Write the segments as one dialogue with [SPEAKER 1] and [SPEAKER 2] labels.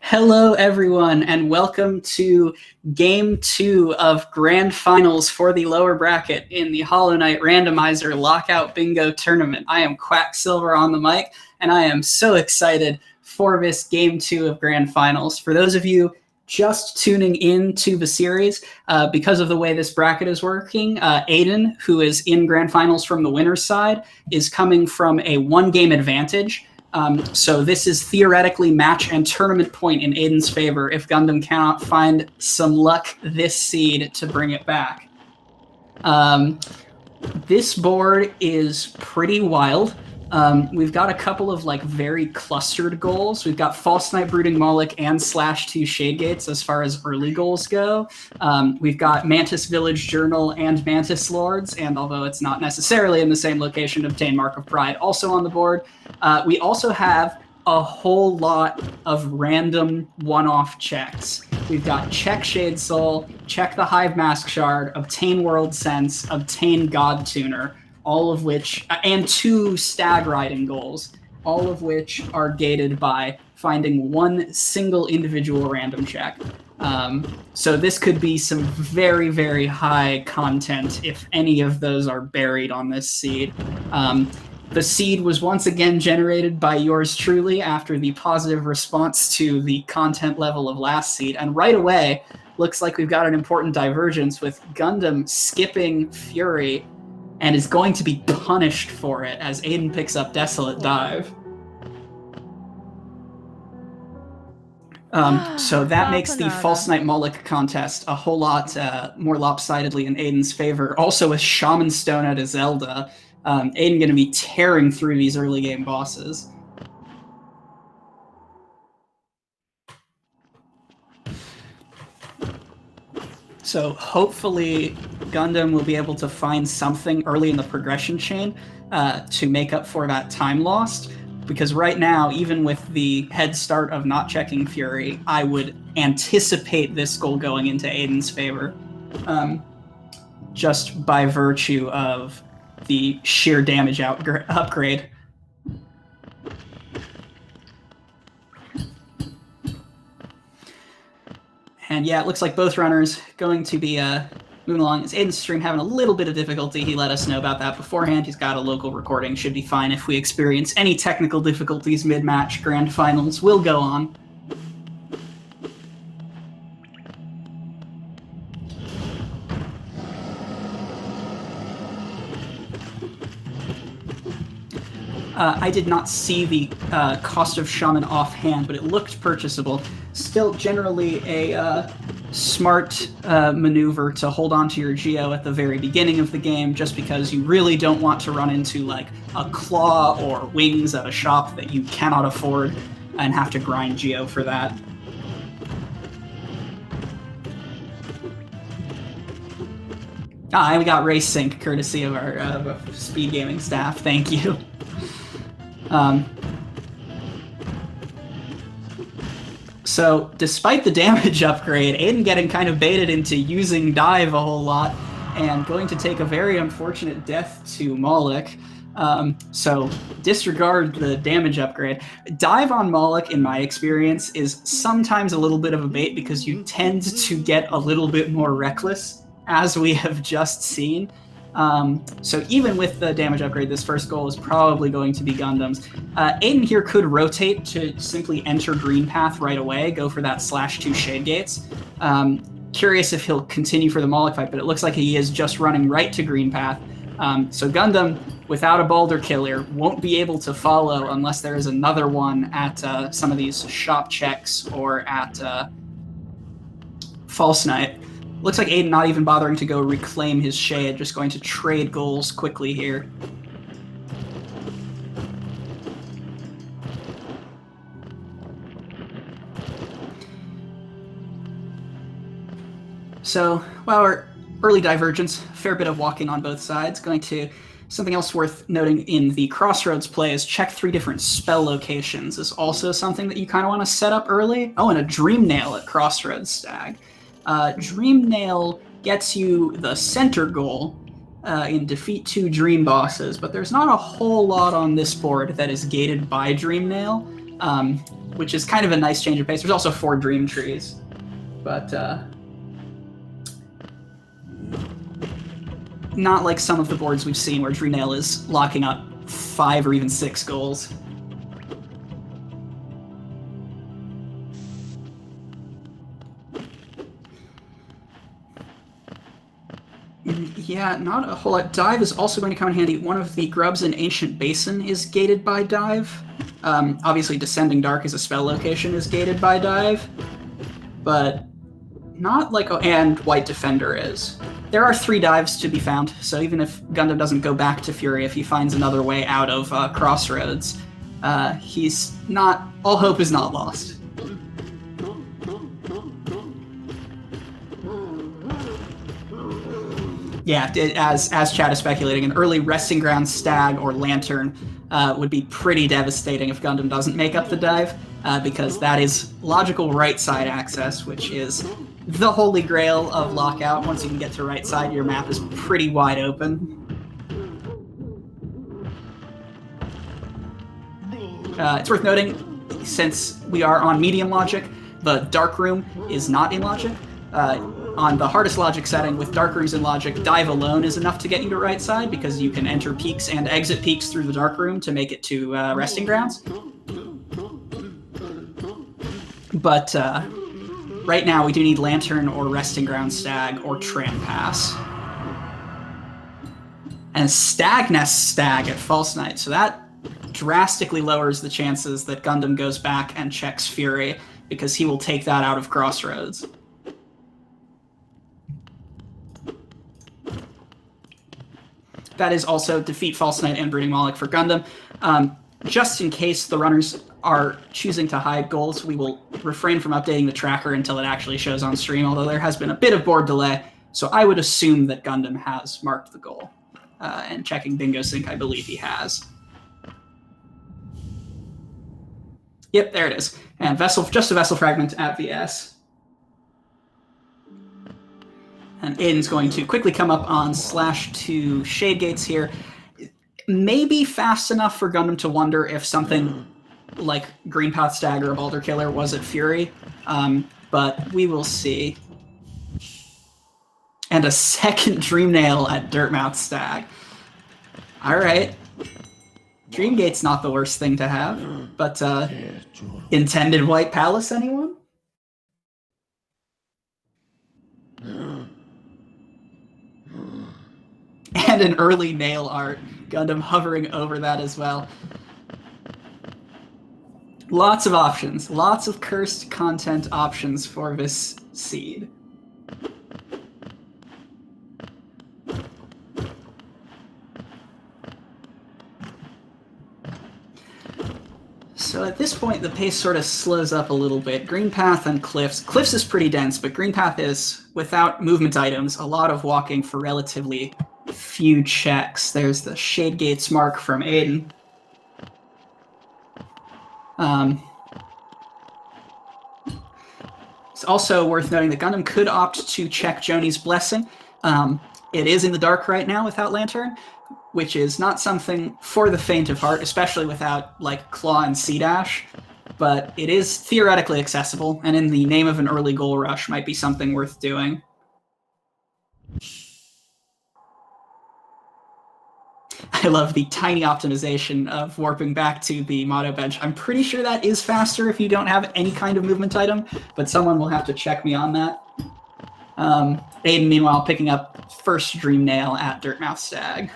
[SPEAKER 1] Hello, everyone, and welcome to Game 2 of GrandFinals for the lower bracket in the Hollow Knight Randomizer Lockout Bingo Tournament. I am Quacksilver on the mic, and I am so excited for this Game 2 of GrandFinals. For those of you just tuning in to the series, because of the way this bracket is working, Adyn, who is in GrandFinals from the winner's side, is coming from a one-game advantage. So this is theoretically match and tournament point in Adyn's favor if Gundham cannot find some luck this seed to bring it back. This board is pretty wild. We've got a couple of very clustered goals. We've got False Knight Brooding Moloch and /2 Shade Gates as far as early goals go. We've got Mantis Village Journal and Mantis Lords, and although it's not necessarily in the same location, Obtain Mark of Pride also on the board. We also have a whole lot of random one-off checks. We've got Check Shade Soul, Check the Hive Mask Shard, Obtain World Sense, Obtain God Tuner, all of which, and 2 stag riding goals, all of which are gated by finding one single individual random check. So this could be some very, very high content if any of those are buried on this seed. The seed was once again generated by yours truly after the positive response to the content level of last seed, and right away, looks like we've got an important divergence with Gundham skipping Fury and is going to be punished for it as Adyn picks up Desolate Dive. So that makes the False Knight Moloch contest a whole lot more lopsidedly in Adyn's favor. Also with Shaman Stone out of Zelda, Adyn going to be tearing through these early game bosses. So hopefully Gundham will be able to find something early in the progression chain to make up for that time lost. Because right now, even with the head start of not checking Fury, I would anticipate this goal going into Adyn's favor. Just by virtue of the sheer damage upgrade. And yeah, it looks like both runners going to be moving along. Is Adyn's stream having a little bit of difficulty? He let us know about that beforehand. He's got a local recording. Should be fine if we experience any technical difficulties mid-match. GrandFinals will go on. I did not see the cost of Shaman offhand, but it looked purchasable. Still generally a smart maneuver to hold on to your Geo at the very beginning of the game, just because you really don't want to run into a claw or wings at a shop that you cannot afford and have to grind Geo for that. And we got Race Sync courtesy of our SpeedGaming staff. Thank you. So, despite the damage upgrade, Adyn getting kind of baited into using Dive a whole lot and going to take a very unfortunate death to Moloch. So, disregard the damage upgrade. Dive on Moloch, in my experience, is sometimes a little bit of a bait because you tend to get a little bit more reckless, as we have just seen. So even with the damage upgrade, this first goal is probably going to be Gundam's. Adyn here could rotate to simply enter Green Path right away, go for that /2 Shade Gates. Curious if he'll continue for the Moloch fight, but it looks like he is just running right to Green Path. So Gundham, without a Boulder Killer, won't be able to follow unless there is another one at some of these shop checks or at False Knight. Looks like Adyn not even bothering to go reclaim his Shade, just going to trade goals quickly here. So, well, our early divergence, fair bit of walking on both sides. Something else worth noting in the Crossroads play is check 3 different spell locations is also something that you kind of want to set up early. Oh, and a Dream Nail at Crossroads Stag. Dream Nail gets you the center goal in defeat 2 Dream bosses, but there's not a whole lot on this board that is gated by Dream Nail. which is kind of a nice change of pace. There's also 4 dream trees, but not like some of the boards we've seen where Dreamnail is locking up 5 or even 6 goals. Yeah, not a whole lot. Dive is also going to come in handy. One of the grubs in Ancient Basin is gated by Dive. Obviously, Descending Dark as a spell location is gated by Dive, but not like... Oh, and White Defender is. There are 3 dives to be found, so even if Gundham doesn't go back to Fury, if he finds another way out of Crossroads, he's not... All hope is not lost. Yeah, as Chad is speculating, an early Resting Ground Stag or Lantern would be pretty devastating if Gundham doesn't make up the dive, because that is logical right side access, which is the holy grail of Lockout. Once you can get to right side, your map is pretty wide open. It's worth noting, since we are on medium logic, the Dark Room is not in logic. On the hardest logic setting, with Dark Rooms in logic, dive alone is enough to get you to right side, because you can enter peaks and exit peaks through the Dark Room to make it to Resting Grounds. But right now we do need Lantern or Resting Ground Stag or Tram Pass. And Stag Nest Stag at False Night, so that drastically lowers the chances that Gundham goes back and checks Fury, because he will take that out of Crossroads. That is also defeat False Knight and Brooding Moloch for Gundham. Just in case the runners are choosing to hide goals, we will refrain from updating the tracker until it actually shows on stream, although there has been a bit of board delay, so I would assume that Gundham has marked the goal. And checking Bingo Sync, I believe he has. Yep, there it is. And just a Vessel Fragment at VS. And Adyn's going to quickly come up on /2 Shade Gates here. Maybe fast enough for Gundham to wonder if something like Green Path Stag or a Balder Killer was at Fury, but we will see. And a second Dreamnail at Dirtmouth Stag. Alright. Dreamgate's not the worst thing to have, but intended White Palace, anyone? And an early nail art. Gundham hovering over that as well. Lots of options. Lots of cursed content options for this seed. So at this point, the pace sort of slows up a little bit. Green Path and Cliffs. Cliffs is pretty dense, but Green Path is, without movement items, a lot of walking for relatively few checks. There's the Shade Gates mark from Adyn. It's also worth noting that Gundham could opt to check Joni's Blessing. It is in the dark right now without Lantern, which is not something for the faint of heart, especially without, like, Claw and C-Dash, but it is theoretically accessible, and in the name of an early goal rush might be something worth doing. I love the tiny optimization of warping back to the motto bench. I'm pretty sure that is faster if you don't have any kind of movement item, but someone will have to check me on that. Adyn, meanwhile, picking up first Dreamnail at Dirtmouth Stag.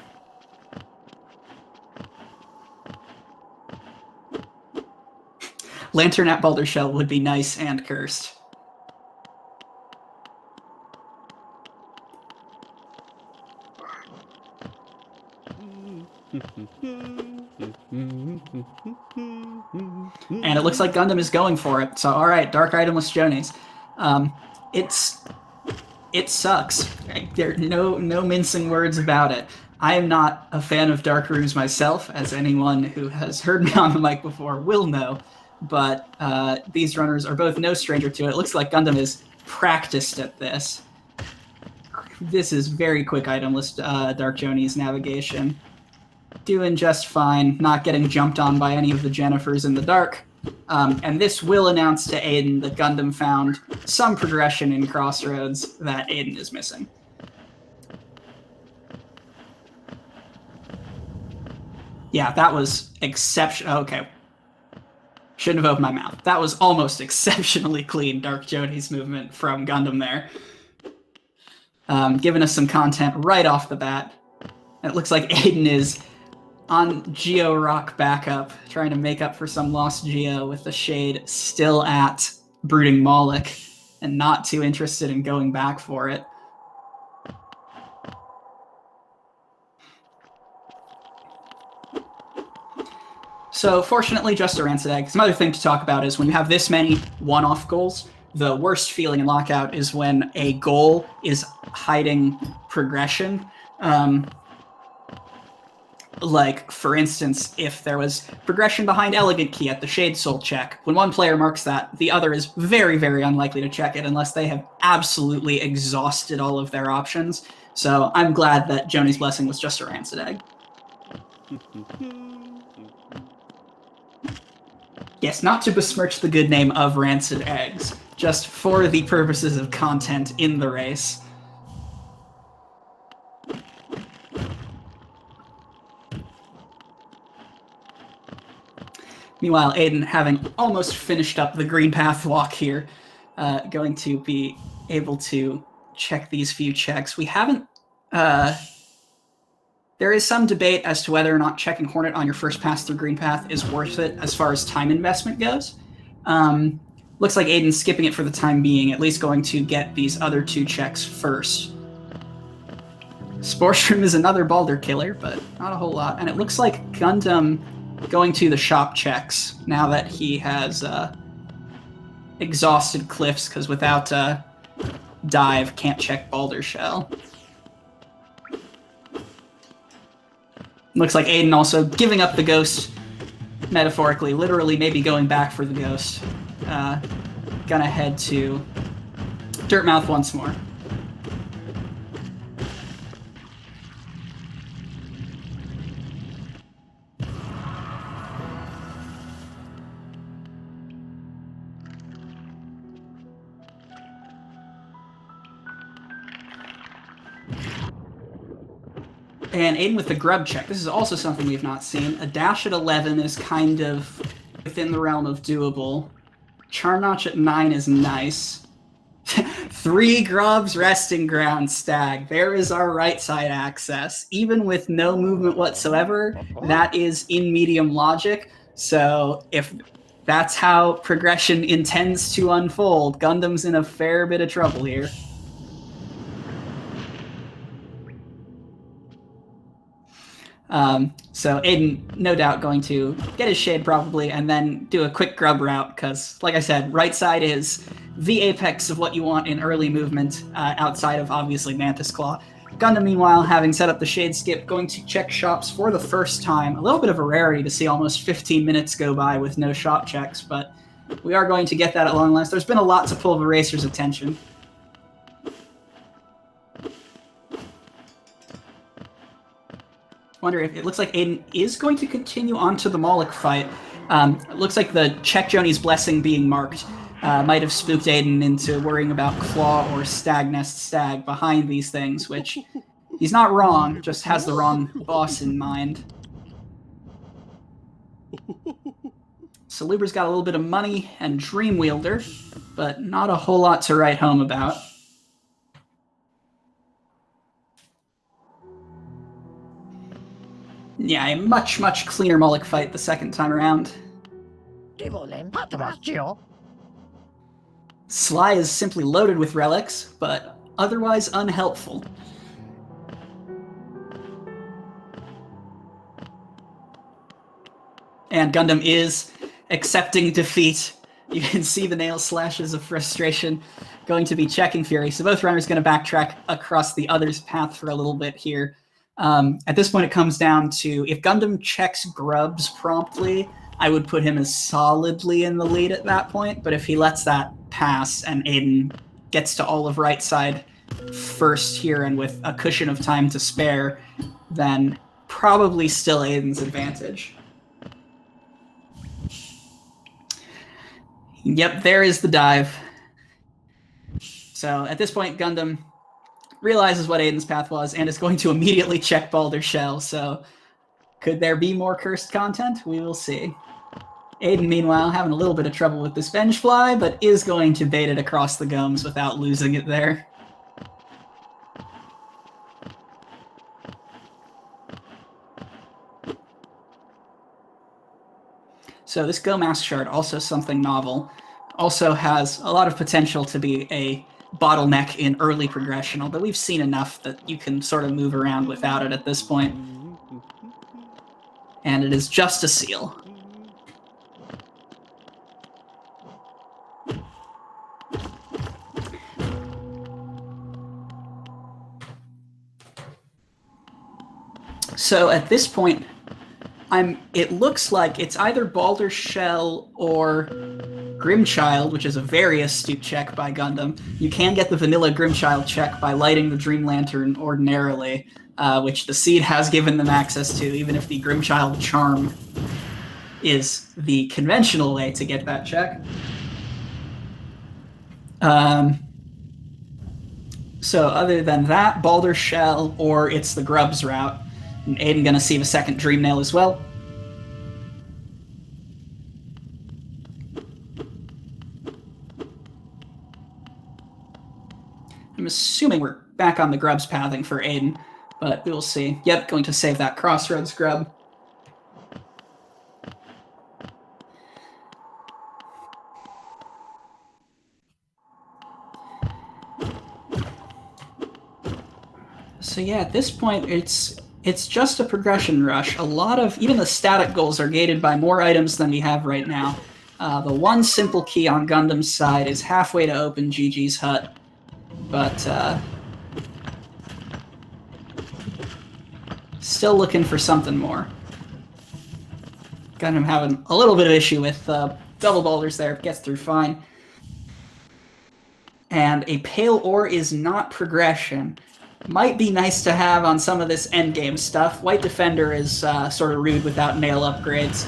[SPEAKER 1] Lantern at Balder Shell would be nice and cursed. And it looks like Gundham is going for it. So, all right, Dark Itemless Jonies. It sucks. There no mincing words about it. I am not a fan of Dark Rooms myself, as anyone who has heard me on the mic before will know. But these runners are both no stranger to it. It looks like Gundham is practiced at this. This is very quick itemless Dark Jonies navigation. Doing just fine, not getting jumped on by any of the Jennifers in the dark. And this will announce to Adyn that Gundham found some progression in Crossroads that Adyn is missing. Yeah, that was exceptional. Okay. Shouldn't have opened my mouth. That was almost exceptionally clean Dark Jody's movement from Gundham there. Giving us some content right off the bat. It looks like Adyn is on Geo Rock backup, trying to make up for some lost Geo with the Shade still at Brooding Moloch and not too interested in going back for it. So fortunately, just a Rancid Egg. Some other thing to talk about is when you have this many one-off goals, the worst feeling in Lockout is when a goal is hiding progression. Like, for instance, if there was progression behind Elegant Key at the Shade Soul check, when one player marks that, the other is very, very unlikely to check it unless they have absolutely exhausted all of their options. So I'm glad that Joni's Blessing was just a Rancid Egg. Yes, not to besmirch the good name of Rancid Eggs, just for the purposes of content in the race. Meanwhile, Adyn, having almost finished up the green path walk here, going to be able to check these few checks. We haven't... There is some debate as to whether or not checking Hornet on your first pass through green path is worth it as far as time investment goes. Looks like Adyn's skipping it for the time being, at least going to get these other two checks first. Sporstrom is another Balder killer, but not a whole lot. And it looks like Gundham going to the shop checks now that he has exhausted Cliffs, because without dive, can't check Balder Shell. Looks like Adyn also giving up the ghost, metaphorically, literally maybe going back for the ghost. Gonna head to Dirtmouth once more. And Adyn with the grub check. This is also something we've not seen. A dash at 11 is kind of within the realm of doable. Charm Notch at 9 is nice. 3 grubs, resting ground, stag. There is our right side access. Even with no movement whatsoever, that is in medium logic. So if that's how progression intends to unfold, Gundam's in a fair bit of trouble here. So Adyn, no doubt, going to get his Shade probably, and then do a quick grub route, because, like I said, right side is the apex of what you want in early movement, outside of, obviously, Mantis Claw. Gundam, meanwhile, having set up the Shade Skip, going to check shops for the first time. A little bit of a rarity to see almost 15 minutes go by with no shop checks, but we are going to get that at long last. There's been a lot to pull the Racer's attention. Wonder if it looks like Adyn is going to continue on to the Moloch fight. It looks like the check Joni's Blessing being marked might have spooked Adyn into worrying about Claw or Stag Nest Stag behind these things, which he's not wrong, just has the wrong boss in mind. Salubra's got a little bit of money and Dreamwielder, but not a whole lot to write home about. Yeah, a much, much cleaner Moloch fight the second time around. Sly is simply loaded with relics, but otherwise unhelpful. And Gundam is accepting defeat. You can see the nail slashes of frustration, going to be checking Fury. So both runners going to backtrack across the other's path for a little bit here. At this point, it comes down to, if Gundam checks grubs promptly, I would put him as solidly in the lead at that point, but if he lets that pass and Adyn gets to all of right side first here and with a cushion of time to spare, then probably still Adyn's advantage. Yep, there is the dive. So at this point, Gundham realizes what Adyn's path was and is going to immediately check Baldur's Shell. So could there be more cursed content? We will see. Adyn, meanwhile, having a little bit of trouble with this Vengefly, but is going to bait it across the gums without losing it there. So this Go Mask Shard, also something novel, also has a lot of potential to be a bottleneck in early progression, although we've seen enough that you can sort of move around without it at this point. And it is just a seal. So at this point, it looks like it's either Baldur's Shell or Grimchild, which is a very astute check by Gundham. You can get the vanilla Grimchild check by lighting the Dream Lantern ordinarily, which the Seed has given them access to, even if the Grimchild Charm is the conventional way to get that check. So other than that, Baldur's Shell or it's the Grubs route. And Adyn gonna see a second Dream Nail as well. I'm assuming we're back on the Grubs pathing for Adyn, but we will see. Yep, going to save that Crossroads Grub. So yeah, at this point, it's just a progression rush. A lot of, even the static goals are gated by more items than we have right now. The one simple key on Gundam's side is halfway to open GG's hut, but still looking for something more. Gundam having a little bit of issue with double boulders there, gets through fine. And a pale ore is not progression. Might be nice to have on some of this endgame stuff. White Defender is sort of rude without nail upgrades.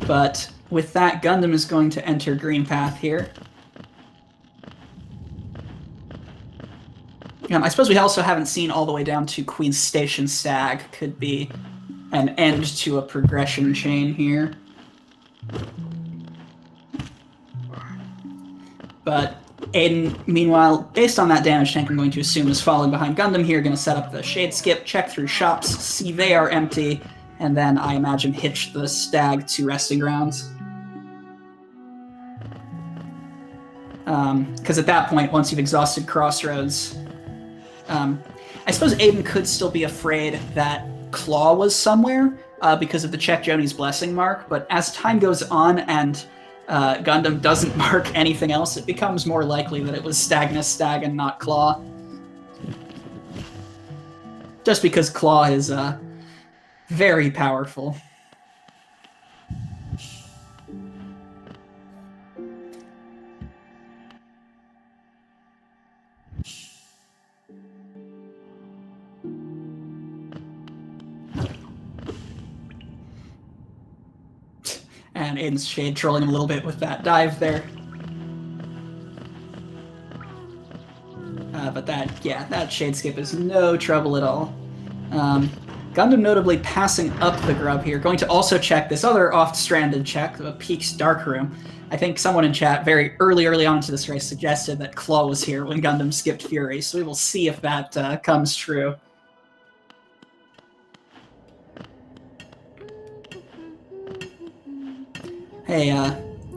[SPEAKER 1] But with that, Gundam is going to enter Green Path here. I suppose we also haven't seen all the way down to Queen's Station Stag. Could be an end to a progression chain here. But Adyn, meanwhile, based on that damage tank, I'm going to assume is falling behind Gundam here, going to set up the Shade Skip, check through shops, see they are empty, and then I imagine hitch the Stag to Resting Grounds. Because at that point, once you've exhausted Crossroads, I suppose Adyn could still be afraid that Claw was somewhere because of the Check Joni's Blessing mark, but as time goes on and Gundam doesn't mark anything else, it becomes more likely that it was Stagnus Stag and not Claw. Just because Claw is very powerful. And Adyn's Shade trolling him a little bit with that dive there. But that Shade Skip is no trouble at all. Gundam notably passing up the Grub here, going to also check this other oft-stranded check, the Peaks Dark Room. I think someone in chat very early on into this race suggested that Claw was here when Gundam skipped Fury, so we will see if that comes true. Hey,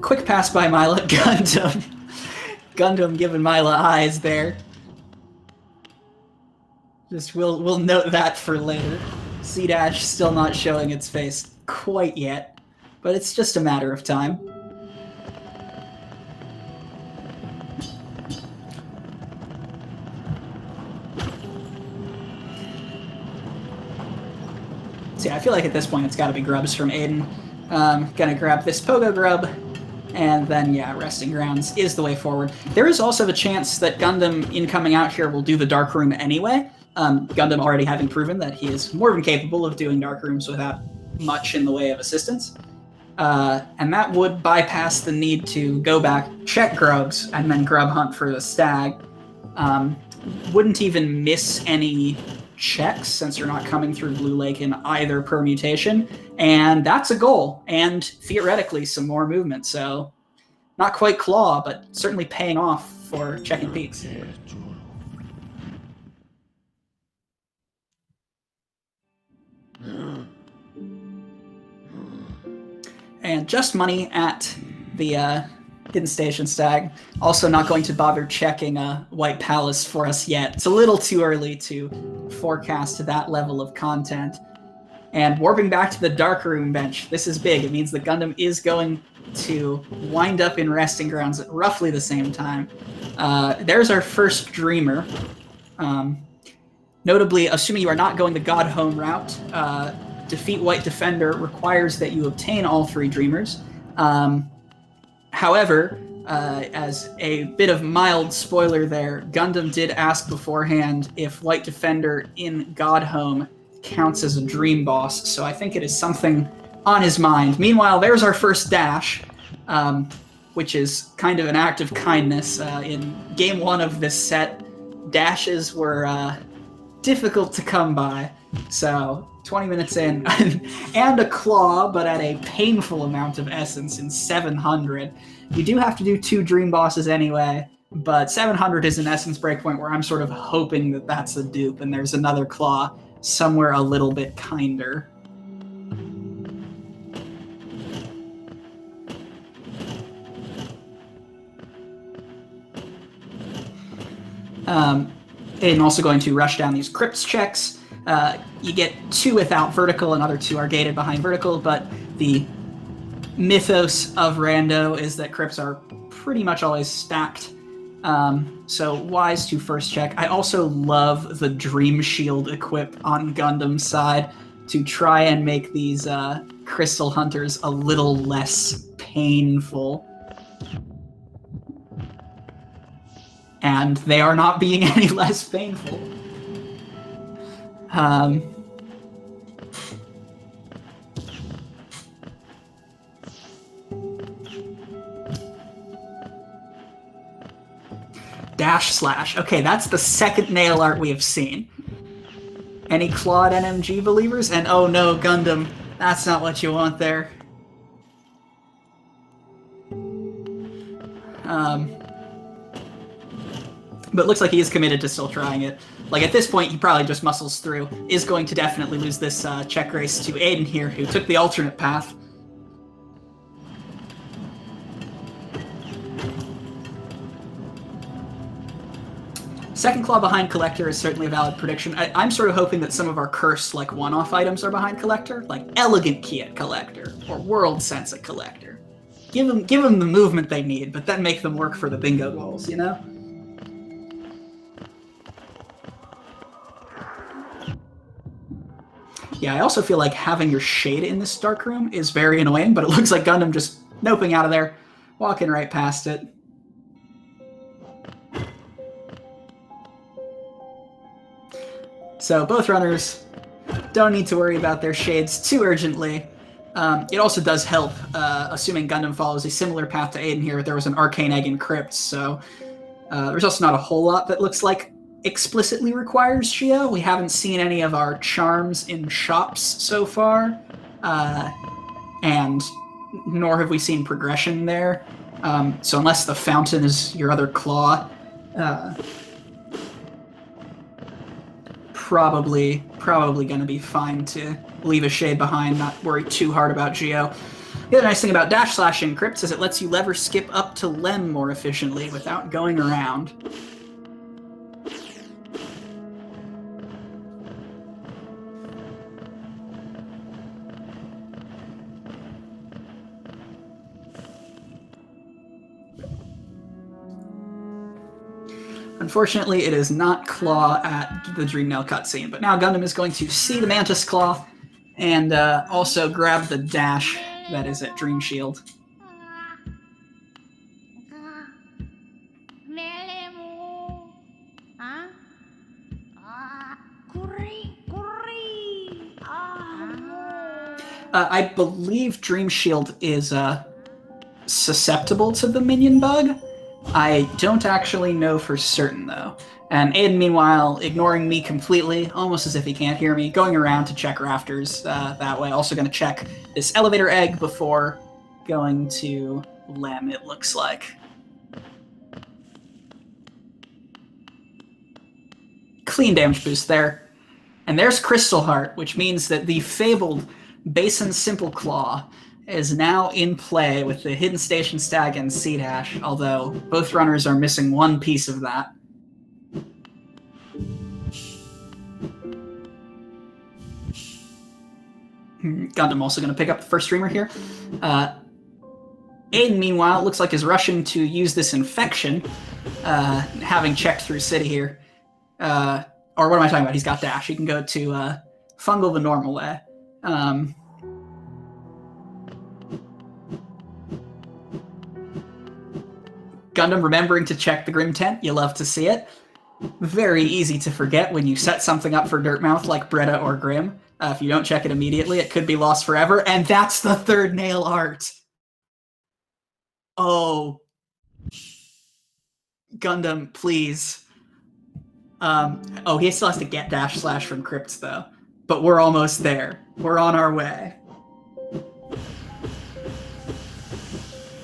[SPEAKER 1] quick pass by Mila. Gundam. Gundam giving Mila eyes there. Just we'll note that for later. C-Dash still not showing its face quite yet, but it's just a matter of time. So yeah, I feel like at this point it's got to be Grubs from Adyn. Gonna grab this Pogo Grub, and then, yeah, Resting Grounds is the way forward. There is also the chance that Gundam, in coming out here, will do the Dark Room anyway. Gundam already having proven that he is more than capable of doing Dark Rooms without much in the way of assistance. And that would bypass the need to go back, check grubs, and then grub hunt for the stag. Wouldn't even miss any checks since you're not coming through Blue Lake in either permutation. And that's a goal, and theoretically some more movement. So not quite claw, but certainly paying off for checking peaks. And just money at the Hidden Station stag. Also not going to bother checking White Palace for us yet. It's a little too early to forecast that level of content. And warping back to the Dark Room bench. This is big. It means the Gundam is going to wind up in resting grounds at roughly the same time. There's our first Dreamer. Notably, assuming you are not going the God Home route, defeat White Defender requires that you obtain all 3 Dreamers. However, as a bit of mild spoiler there, Gundam did ask beforehand if White Defender in God Home counts as a Dream Boss, so I think it is something on his mind. Meanwhile, there's our first dash, which is kind of an act of kindness. In Game 1 of this set, dashes were difficult to come by, so 20 minutes in, and a claw, but at a painful amount of essence in 700. You do have to do 2 Dream Bosses anyway, but 700 is an essence breakpoint where I'm sort of hoping that that's the dupe, and there's another claw somewhere a little bit kinder. And also going to rush down these crypts checks. You get 2 without vertical, another 2 are gated behind vertical, but the mythos of Rando is that crypts are pretty much always stacked. So wise to first check. I also love the Dream Shield equip on Gundam's side to try and make these Crystal Hunters a little less painful. And they are not being any less painful. Dash slash. Okay, that's the second nail art we have seen. Any Claude NMG believers? And oh no, Gundam, that's not what you want there. But it looks like he is committed to still trying it. Like, at this point, he probably just muscles through. Is going to definitely lose this check race to Adyn here, who took the alternate path. Second claw behind Collector is certainly a valid prediction. I'm sort of hoping that some of our cursed, like, one-off items are behind Collector, like Elegant Key at Collector, or World Sense at Collector. Give them the movement they need, but then make them work for the bingo goals, you know? Yeah, I also feel like having your shade in this dark room is very annoying, but it looks like Gundam just noping out of there, walking right past it. So both runners don't need to worry about their shades too urgently. It also does help, assuming Gundam follows a similar path to Adyn here. There was an Arcane Egg in Crypt, so there's also not a whole lot that looks like explicitly requires Shio. We haven't seen any of our charms in shops so far, and nor have we seen progression there. So unless the fountain is your other claw, probably going to be fine to leave a shade behind, not worry too hard about Geo. The other nice thing about dash slash in Crypts is it lets you lever skip up to Lem more efficiently without going around. Unfortunately, it is not Claw at the Dream Nail cutscene, but now Gundam is going to see the Mantis Claw and also grab the dash that is at Dream Shield. I believe Dream Shield is susceptible to the minion bug. I don't actually know for certain, though. And Adyn, meanwhile, ignoring me completely, almost as if he can't hear me, going around to check rafters that way. Also going to check this elevator egg before going to Lem, it looks like. Clean damage boost there. And there's Crystal Heart, which means that the fabled Basin Simple Claw is now in play with the Hidden Station Stag and C-Dash, although both runners are missing one piece of that. Gundham also going to pick up the first streamer here. Adyn, meanwhile, looks like is rushing to use this infection, having checked through City here. Or what am I talking about? He's got dash. He can go to Fungal the normal way. Gundham remembering to check the Grim Tent. You love to see it. Very easy to forget when you set something up for Dirtmouth like Bretta or Grim. If you don't check it immediately, it could be lost forever. And that's the third nail art. Oh. Gundham, please. Oh, he still has to get dash slash from Crypts, though. But we're almost there. We're on our way.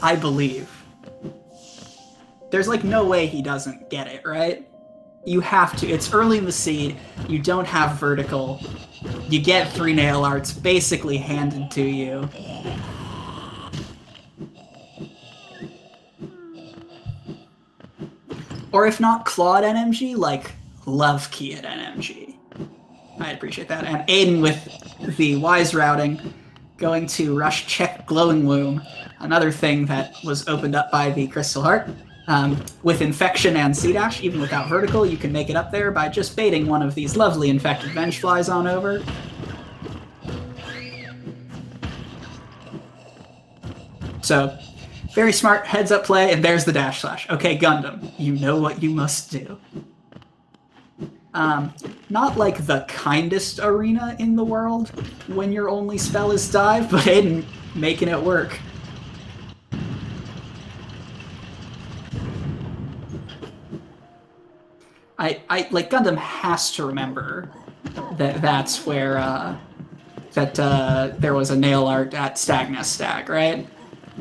[SPEAKER 1] I believe. There's like no way he doesn't get it, right? You have to. It's early in the seed. You don't have vertical. You get 3 nail arts basically handed to you. Or if not Claw at NMG, like Love Key at NMG. I appreciate that. And Adyn with the wise routing, going to rush check Glowing Loom, another thing that was opened up by the Crystal Heart. With Infection and C-Dash, even without vertical, you can make it up there by just baiting one of these lovely infected Vengeflies on over. So, very smart heads-up play, and there's the dash slash. Okay, Gundham, you know what you must do. Not like the kindest arena in the world when your only spell is dive, but Adyn making it work. I like Gundham has to remember that that's where there was a nail art at Stagness Stag, right?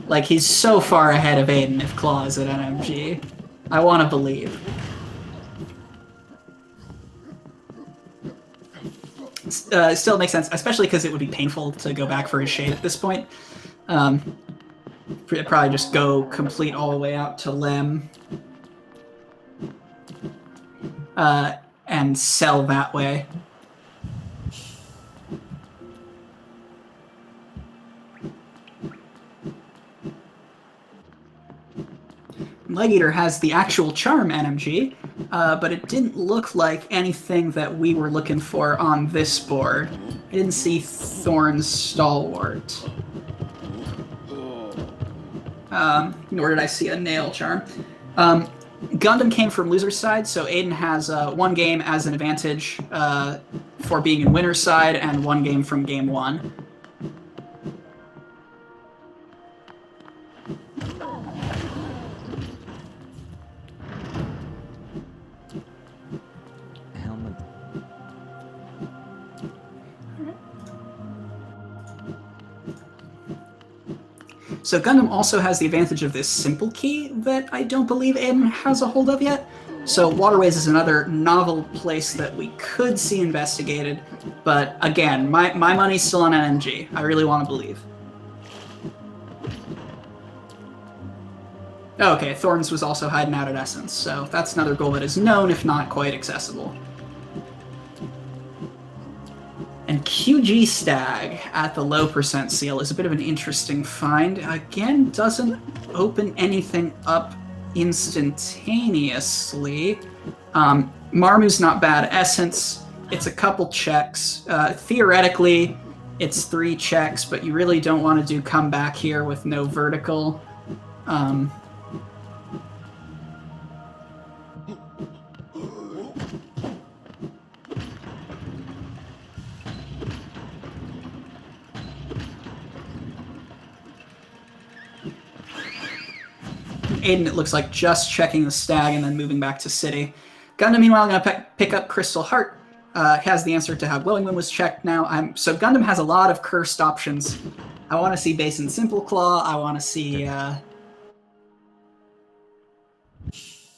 [SPEAKER 1] Like he's so far ahead of Adyn if Claw is at NMG. I want to believe. Still makes sense, especially because it would be painful to go back for his shade at this point. Probably just go complete all the way out to Lem. And sell that way. Leg Eater has the actual Charm NMG, but it didn't look like anything that we were looking for on this board. I didn't see Thorn's Stalwart. Nor did I see a Nail Charm. Gundham came from loser's side, so Adyn has 1 game as an advantage for being in winner's side, and 1 game from game 1. So Gundham also has the advantage of this simple key that I don't believe Adyn has a hold of yet. So Waterways is another novel place that we could see investigated, but again, my money's still on NMG. I really want to believe. Okay, Thorns was also hiding out at Essence, so that's another goal that is known, if not quite accessible. And QG Stag at the low percent seal is a bit of an interesting find. Again, doesn't open anything up instantaneously. Marmu's not bad. Essence, it's a couple checks. Theoretically, it's 3 checks, but you really don't want to do comeback here with no vertical. Adyn, it looks like, just checking the stag and then moving back to city. Gundham, meanwhile, going to pick up Crystal Heart. Has the answer to how Glowing Wind was checked now. So Gundham has a lot of cursed options. I want to see Basin Simple Claw. I want to see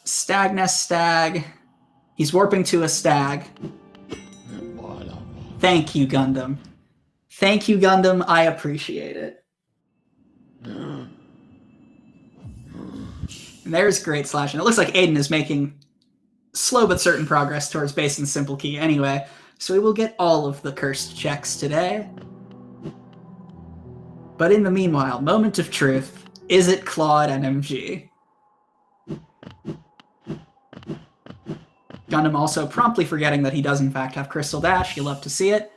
[SPEAKER 1] Stag Nest Stag. He's warping to a stag. Thank you, Gundham. Thank you, Gundham. I appreciate it. And there's Great Slash. And it looks like Adyn is making slow but certain progress towards Basin Simple Key anyway. So we will get all of the cursed checks today. But in the meanwhile, moment of truth. Is it Claw at NMG? Gundham also promptly forgetting that he does in fact have Crystal Dash. You love to see it.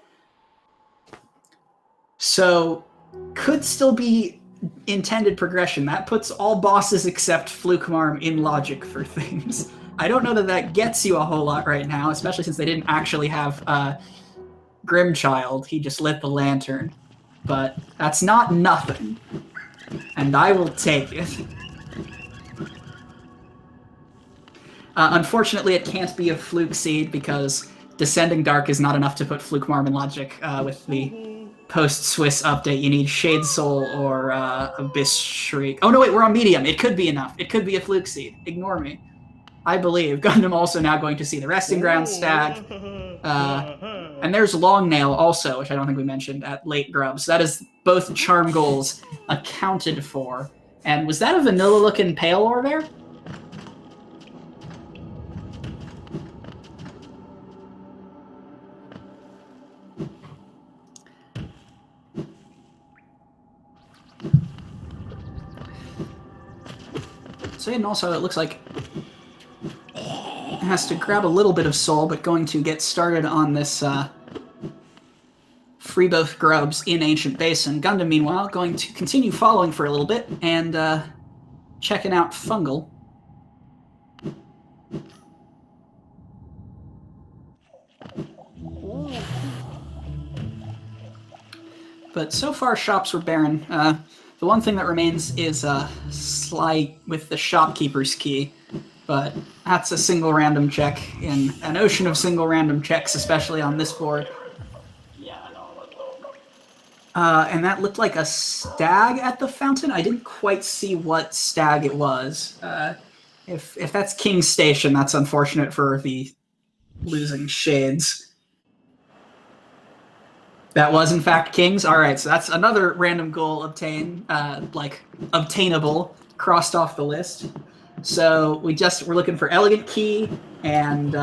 [SPEAKER 1] So, could still be intended progression. That puts all bosses except Flukemarm in logic for things. I don't know that that gets you a whole lot right now, especially since they didn't actually have Grimchild. He just lit the lantern. But that's not nothing. And I will take it. Unfortunately, it can't be a Fluke Seed because Descending Dark is not enough to put Flukemarm in logic with the post-Swiss update. You need Shade Soul or Abyss Shriek. Oh no, wait, we're on medium. It could be enough. It could be a Fluke Seed. Ignore me. I believe. Gundham also now going to see the Resting Ground stag. And there's Longnail also, which I don't think we mentioned at late grubs. That is both charm goals accounted for. And was that a vanilla-looking Pale Ore there? So, and also it looks like it has to grab a little bit of soul, but going to get started on this free both grubs in Ancient Basin. Gundham, meanwhile, going to continue following for a little bit and checking out Fungal. But so far, shops were barren. The one thing that remains is Sly with the Shopkeeper's Key, but that's a single random check in an ocean of single random checks, especially on this board. And that looked like a stag at the fountain. I didn't quite see what stag it was. If that's King's Station, that's unfortunate for the losing shades. That was, in fact, King's. All right, so that's another random goal obtainable, crossed off the list. So we're looking for Elegant Key and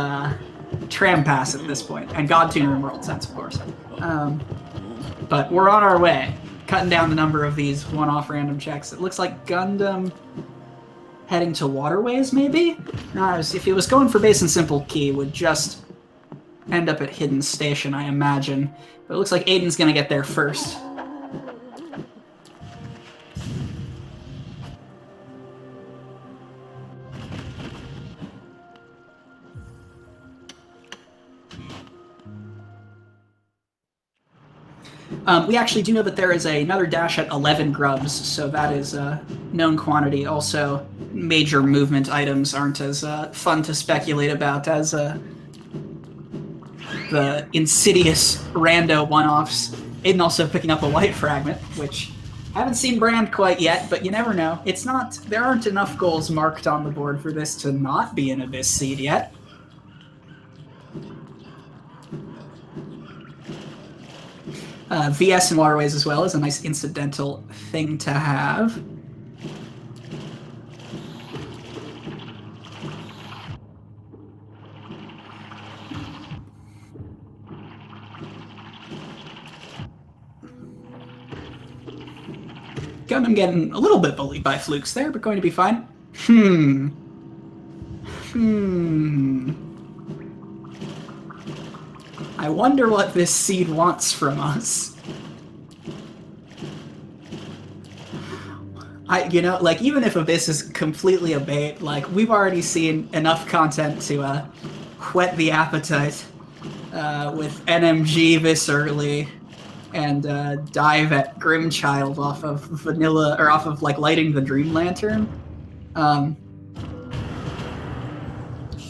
[SPEAKER 1] Tram Pass at this point, and God Tuner and World Sense, of course. But we're on our way, cutting down the number of these one-off random checks. It looks like Gundham heading to Waterways, maybe? No, if he was going for Basin Simple Key, would just end up at Hidden Station, I imagine. But it looks like Adyn's going to get there first. We actually do know that there is another dash at 11 grubs, so that is a known quantity. Also, major movement items aren't as fun to speculate about as the insidious rando one-offs. Adyn also picking up a white fragment, which I haven't seen brand quite yet, but you never know. There aren't enough goals marked on the board for this to not be an Abyss Seed yet. VS and Waterways as well is a nice incidental thing to have. Gundham getting a little bit bullied by flukes there, but going to be fine. I wonder what this seed wants from us. Even if Abyss is completely a bait, we've already seen enough content to whet the appetite with NMG this early and dive at Grimchild off of vanilla, or off of lighting the Dream Lantern.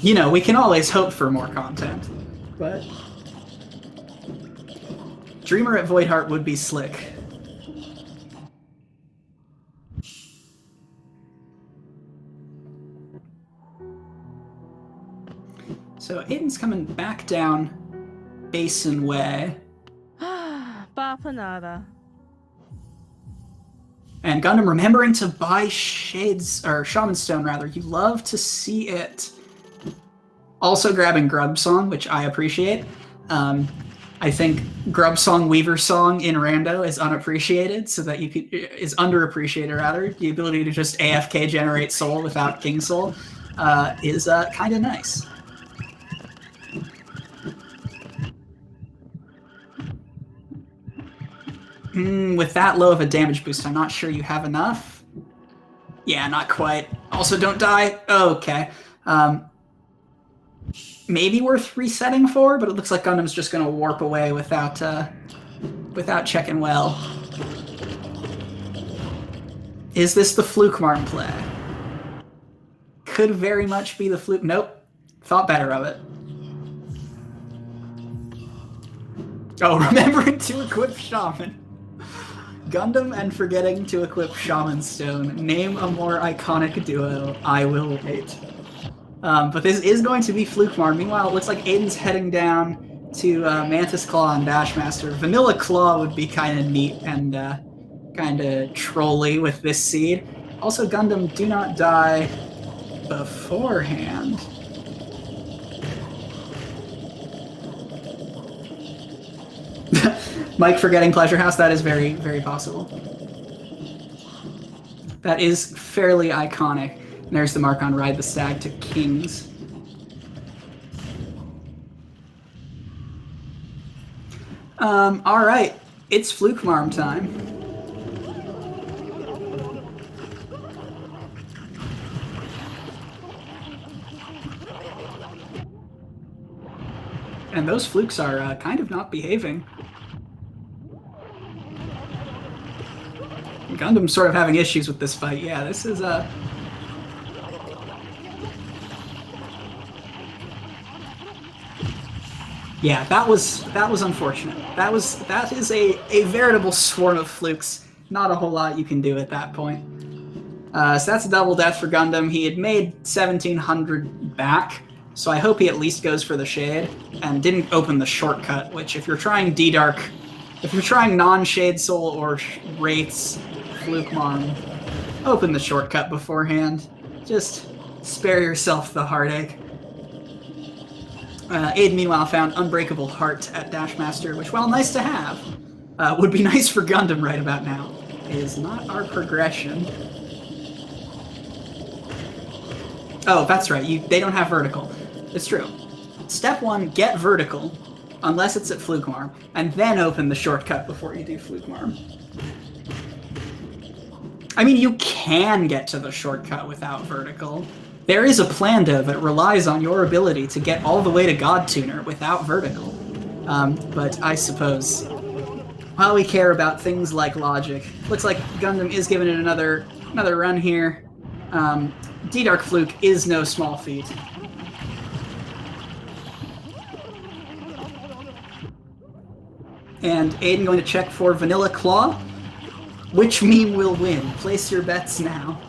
[SPEAKER 1] You know, we can always hope for more content, but Dreamer at Voidheart would be slick. So Adyn's coming back down Basin Way.
[SPEAKER 2] Bapanada.
[SPEAKER 1] And Gundham remembering to buy Shades, or Shaman Stone rather. You love to see it. Also grabbing Grub Song, which I appreciate. I think Grub Song, Weaver Song in Rando is unappreciated, so that is underappreciated rather. The ability to just AFK generate soul without King Soul is kind of nice. With that low of a damage boost, I'm not sure you have enough. Yeah, not quite. Also, don't die. Okay. Maybe worth resetting for, but it looks like Gundam's just going to warp away without checking well. Is this the Fluke Marm play? Could very much be the Fluke. Nope. Thought better of it. Oh, remembering to equip Shaman. Gundham and forgetting to equip Shaman Stone. Name a more iconic duo. I will wait. But this is going to be Fluke Marm. Meanwhile, it looks like Adyn's heading down to Mantis Claw and Dashmaster. Vanilla Claw would be kind of neat and kind of trolly with this seed. Also, Gundham, do not die beforehand. Mike forgetting Pleasure House, that is very, very possible. That is fairly iconic. And there's the mark on Ride the Stag to Kings. Alright, it's Fluke Marm time. And those flukes are kind of not behaving. Gundam's sort of having issues with this fight. Yeah, this is yeah, that was unfortunate. That is a veritable swarm of flukes. Not a whole lot you can do at that point. So that's a double death for Gundham. He had made 1700 back, so I hope he at least goes for the Shade and didn't open the shortcut, which if you're trying D-Dark, if you're trying non-Shade Soul or Wraiths, Fluke Marm, open the shortcut beforehand. Just spare yourself the heartache. Adyn, meanwhile, found Unbreakable Heart at Dashmaster, which, while nice to have, would be nice for Gundham right about now. It is not our progression. Oh, that's right. They don't have vertical. It's true. Step 1, get vertical, unless it's at Fluke Marm, and then open the shortcut before you do Fluke Marm. I mean, you can get to the shortcut without vertical. There is a plan, though, that relies on your ability to get all the way to God Tuner without vertical. But I suppose, while we care about things like logic, looks like Gundham is giving it another run here. D-Dark Fluke is no small feat. And Adyn going to check for Vanilla Claw. Which meme will win? Place your bets now.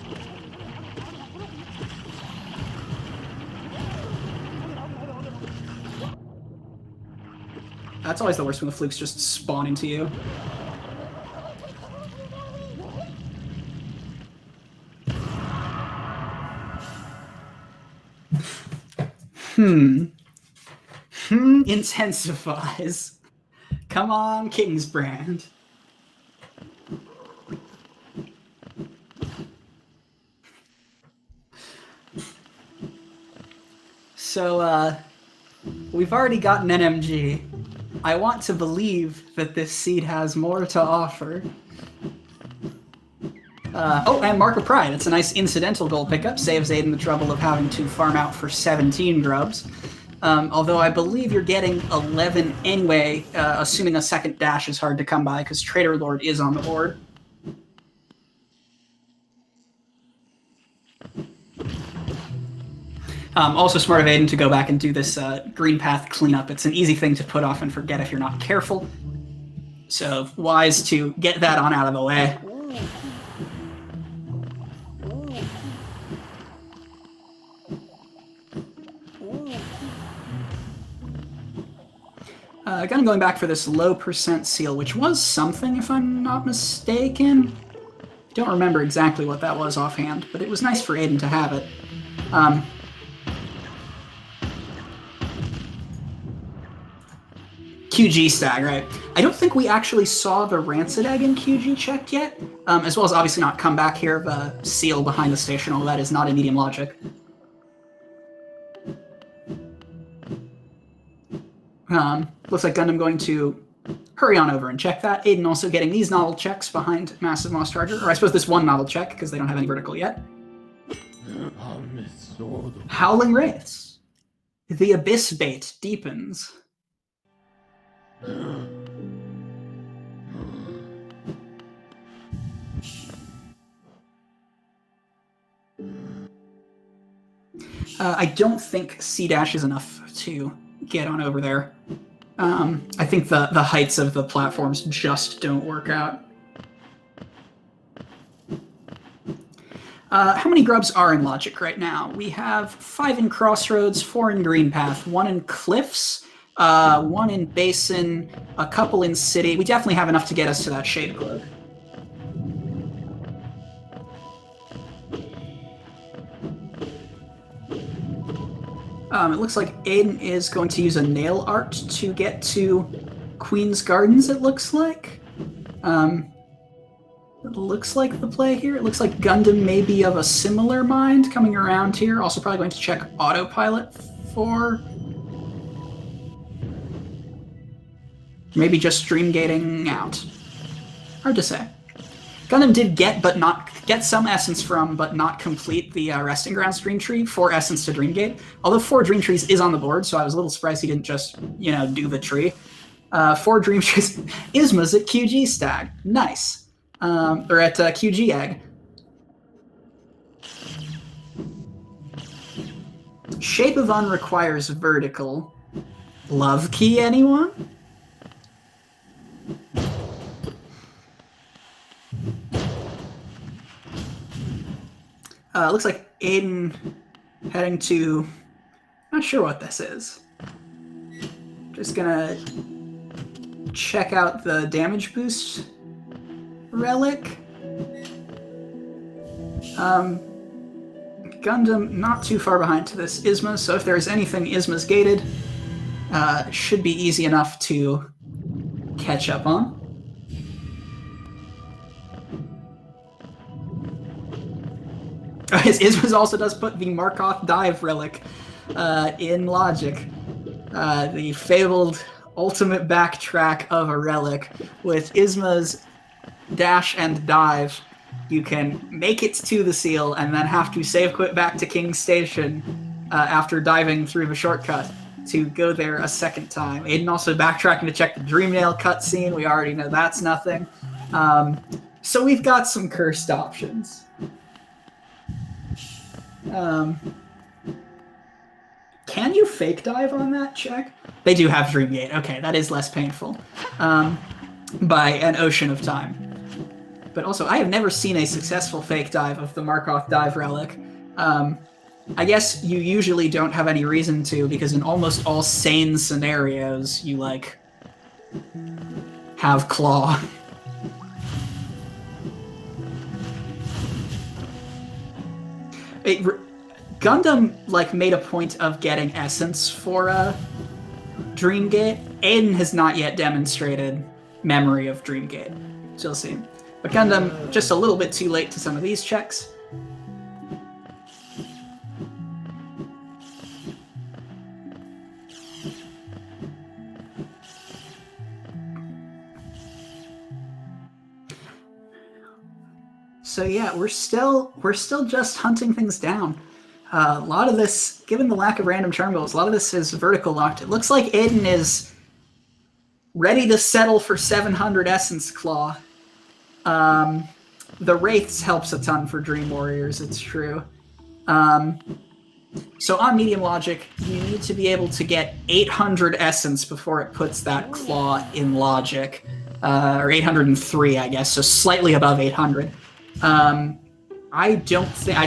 [SPEAKER 1] That's always the worst when the flukes just spawn into you. Intensifies. Come on, Kingsbrand. So, we've already gotten NMG. I want to believe that this seed has more to offer. Oh, and Mark of Pride. It's a nice incidental gold pickup. Saves Adyn the trouble of having to farm out for 17 grubs. Although I believe you're getting 11 anyway, assuming a second dash is hard to come by, because Trader Lord is on the board. Also smart of Adyn to go back and do this green path cleanup. It's an easy thing to put off and forget if you're not careful. So wise to get that on out of the way. Again, going back for this low percent seal, which was something, if I'm not mistaken. Don't remember exactly what that was offhand, but it was nice for Adyn to have it. QG stag, right? I don't think we actually saw the rancid egg in QG checked yet, as well as obviously not come back here, the seal behind the station, all that is not in medium logic. Looks like Gundham going to hurry on over and check that. Adyn also getting these novel checks behind Massive Moss Charger, or I suppose this one novel check, because they don't have any vertical yet. Howling Wraiths. The Abyss bait deepens. I don't think C dash is enough to get on over there. I think the heights of the platforms just don't work out. How many grubs are in Logic right now? We have 5 in Crossroads, 4 in Green Path, 1 in Cliffs, 1 in Basin, a couple in City. We definitely have enough to get us to that Shade Cloak. It looks like Adyn is going to use a nail art to get to Queen's Gardens, it looks like. It looks like the play here. It looks like Gundham may be of a similar mind coming around here. Also probably going to check autopilot for... maybe just stream gating out. Hard to say. Gundham did get some essence from, but not complete the Resting Grounds Dream Tree for essence to Dreamgate. Although 4 Dream Trees is on the board, so I was a little surprised he didn't just, you know, do the tree. 4 Dream Trees. Isma's at QG Stag. Nice. Or at QG Egg. Shape of Un requires vertical. Love Key, anyone? Looks like Adyn heading to... not sure what this is. Just gonna check out the damage boost relic. Gundham not too far behind to this Isma, so if there's anything Isma's gated, should be easy enough to catch up on. Ismas also does put the Markoth Dive relic in Logic. The fabled ultimate backtrack of a relic. With Isma's dash and dive, you can make it to the seal and then have to save quit back to King's Station after diving through the shortcut to go there a second time. Adyn also backtracking to check the Dreamnail cutscene. We already know that's nothing. So we've got some cursed options. Can you fake dive on that check? They do have Dreamgate. Okay, that is less painful by an ocean of time. But also, I have never seen a successful fake dive of the Markoth Dive relic. I guess you usually don't have any reason to, because in almost all sane scenarios, you, like, have Claw. Gundham, like, made a point of getting Essence for Dreamgate. Adyn has not yet demonstrated memory of Dreamgate. So we'll see. But Gundham, just a little bit too late to some of these checks. So yeah, we're still just hunting things down. A lot of this, given the lack of random charm goals, a lot of this is vertical locked. It looks like Adyn is ready to settle for 700 Essence Claw. The Wraiths helps a ton for Dream Warriors, it's true. So on medium logic, you need to be able to get 800 essence before it puts that claw in logic, or 803, I guess, so slightly above 800. I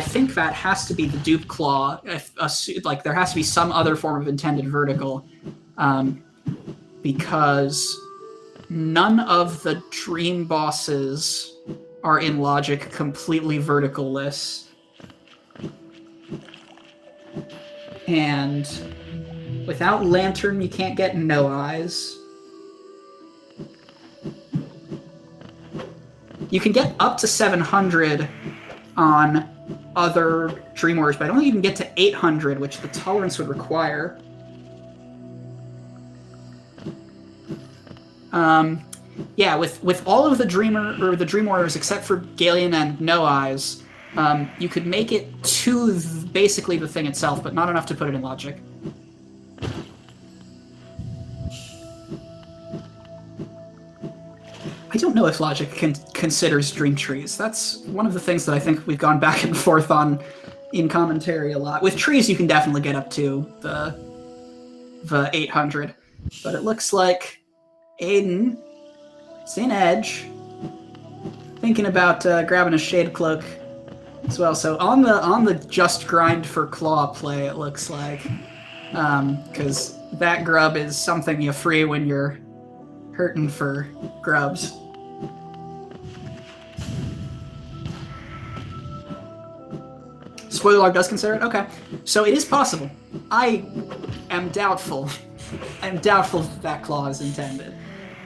[SPEAKER 1] think that has to be the dupe claw. Like there has to be some other form of intended vertical, because none of the dream bosses are in logic completely vertical-less. And without Lantern, you can't get No Eyes. You can get up to 700 on other Dream Warriors, but I don't think you can get to 800, which the tolerance would require. Yeah, with all of the Dream Warriors except for Galeon and No Eyes, you could make it to basically the thing itself, but not enough to put it in logic. I don't know if logic considers dream trees. That's one of the things that I think we've gone back and forth on in commentary a lot. With trees, you can definitely get up to the 800, but it looks like Adyn, St. Edge, thinking about grabbing a Shade Cloak as well. So on the just grind for claw play, it looks like, because that grub is something you free when you're hurting for grubs. Spoiler log does consider it? Okay. So it is possible. I am doubtful. I'm doubtful that claw is intended.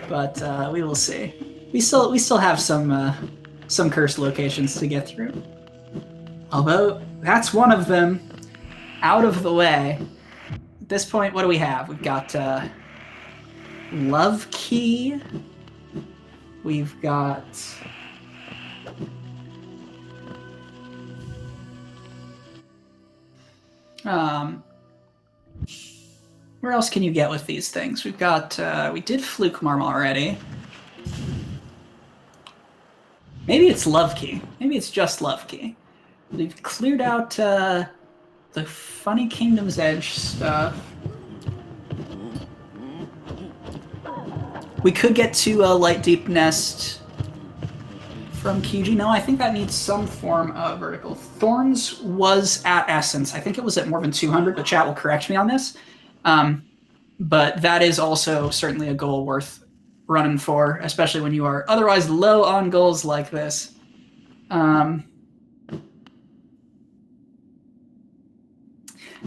[SPEAKER 1] But we will see. We still have some cursed locations to get through. Although that's one of them out of the way. At this point, what do we have? We've got Love Key. We've got where else can you get with these things? We've got we did Fluke Marm already. Maybe it's Love Key. Maybe it's just Love Key. We've cleared out the Funny Kingdom's Edge stuff. We could get to a Light Deep Nest from QG. No, I think that needs some form of vertical. Thorns was at Essence. I think it was at more than 200, but chat will correct me on this. But that is also certainly a goal worth running for, especially when you are otherwise low on goals like this.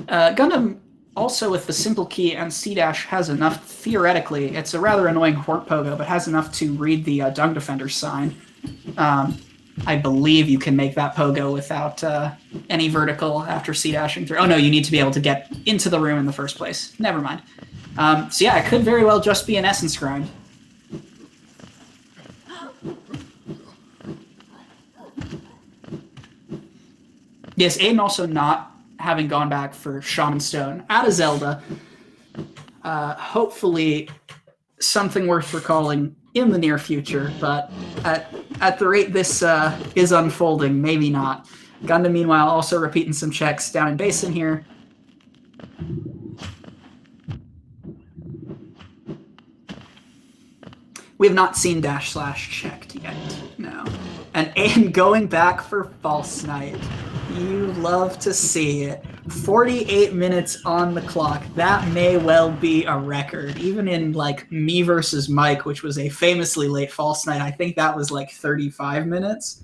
[SPEAKER 1] Gundham, also with the simple key and C-dash, has enough, theoretically, it's a rather annoying Hort Pogo, but has enough to read the Dung Defender's sign. I believe you can make that Pogo without any vertical after C-dashing through. Oh no, you need to be able to get into the room in the first place. Never mind. So yeah, it could very well just be an Essence grind. Yes, Adyn also not having gone back for Shaman Stone out of Zelda. Hopefully something worth recalling in the near future, but at the rate this is unfolding, maybe not. Gundham, meanwhile, also repeating some checks down in Basin here. We have not seen Dash Slash checked yet, no. And Adyn going back for False Knight. You love to see it. 48 minutes on the clock. That may well be a record. Even in like Me versus Mike, which was a famously late False Knight, I think that was like 35 minutes.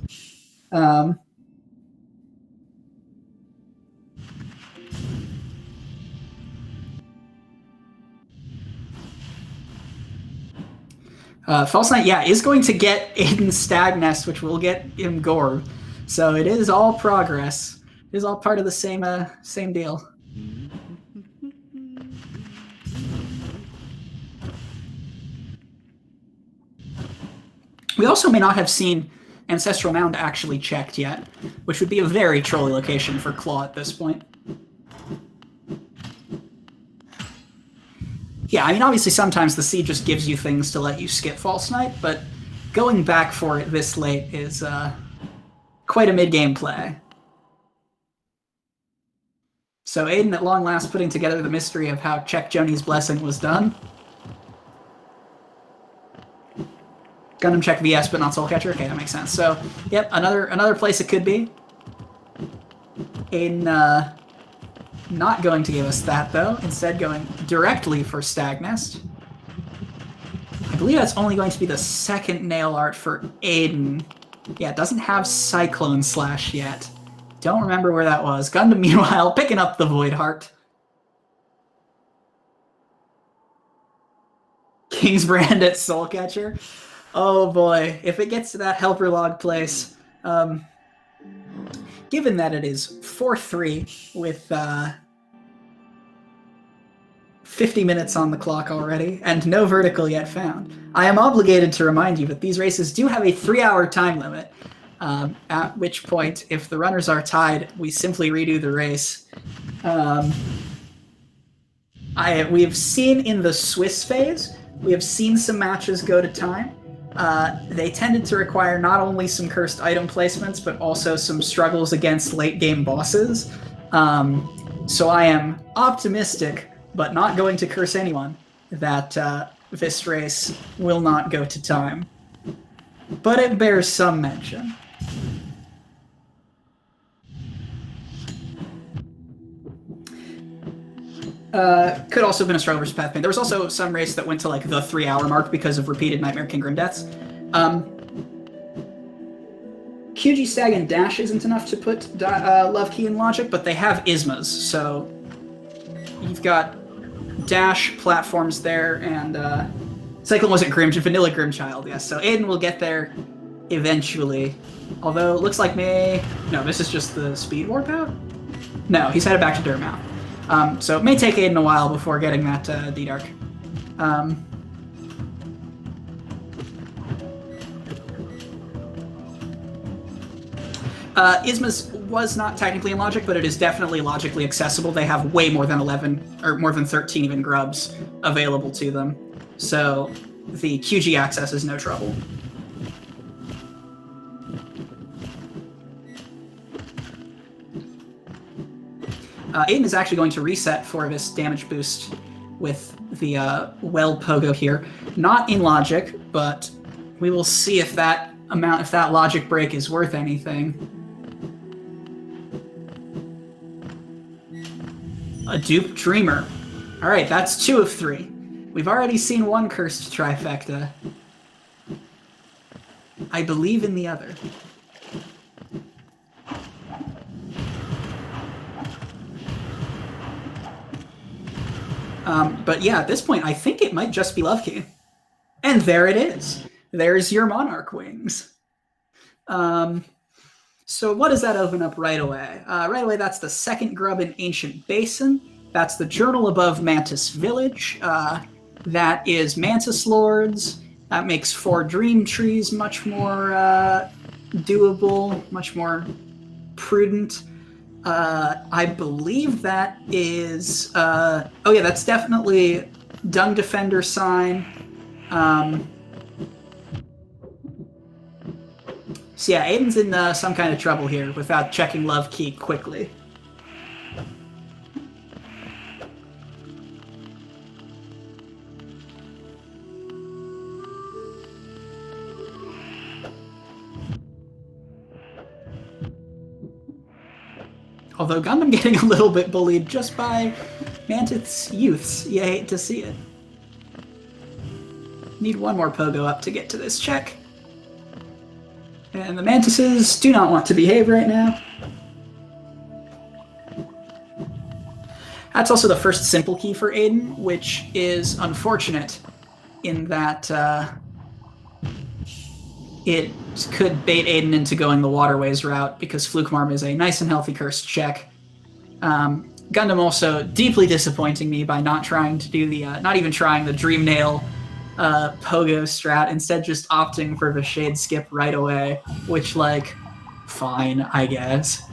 [SPEAKER 1] False Knight, yeah, is going to get Adyn Stag Nest, which will get him Gorb. So it is all progress. It is all part of the same deal. We also may not have seen Ancestral Mound actually checked yet, which would be a very trolly location for Claw at this point. Yeah, I mean, obviously sometimes the seed just gives you things to let you skip False Knight, but going back for it this late is quite a mid-game play. So Adyn at long last putting together the mystery of how Check Joni's blessing was done. Gundam check VS, but not Soul Catcher. Okay, that makes sense. So, yep, another place it could be. Adyn not going to give us that, though. Instead, going directly for Stagnest. I believe that's only going to be the second nail art for Adyn. Yeah, it doesn't have Cyclone Slash yet. Don't remember where that was. Gundam, meanwhile, picking up the Void Heart. King's Brand at Soul Catcher. Oh boy, if it gets to that helper log place, given that it is 4-3 with 50 minutes on the clock already, and no vertical yet found, I am obligated to remind you that these races do have a 3-hour time limit, at which point, if the runners are tied, we simply redo the race. We have seen in the Swiss phase, we have seen some matches go to time. They tended to require not only some cursed item placements, but also some struggles against late-game bosses. So I am optimistic, but not going to curse anyone, that this race will not go to time. But it bears some mention. Could also have been a struggle versus Pathfinder. There was also some race that went to like the 3-hour mark because of repeated Nightmare King Grim deaths. QG Stag and Dash isn't enough to put Love Key in Logic, but they have Ismas, so you've got Dash platforms there, and Cyclone wasn't Vanilla Grimchild, yes. So Adyn will get there eventually. Although it looks like no, this is just the Speed Warp out? No, he's headed back to Durmouth. So it may take Adyn a while before getting that D-Dark. Ismas was not technically in Logic, but it is definitely logically accessible. They have way more than 11, or more than 13 even grubs available to them. So the QG access is no trouble. Adyn is actually going to reset for this damage boost with the Well Pogo here. Not in Logic, but we will see if that Logic break is worth anything. A Dupe Dreamer. Alright, that's 2 of 3. We've already seen one cursed trifecta. I believe in the other. But yeah, at this point, I think it might just be Love Key. And there it is. There's your Monarch Wings. So what does that open up right away? Right away, that's the second grub in Ancient Basin. That's the journal above Mantis Village. That is Mantis Lords. That makes 4 Dream Trees much more doable, much more prudent. I believe that is... oh yeah, that's definitely Dung Defender sign. So yeah, Adyn's in some kind of trouble here without checking Love Key quickly. Although Gundam getting a little bit bullied just by Mantis youths. You hate to see it. Need one more Pogo up to get to this check. And the Mantises do not want to behave right now. That's also the first simple key for Adyn, which is unfortunate in that it could bait Adyn into going the Waterways route because Flukemarm is a nice and healthy cursed check. Gundam also deeply disappointing me by not trying to do the, not even trying the Dream Nail Pogo strat, instead just opting for the Shade Skip right away, which, like, fine, I guess.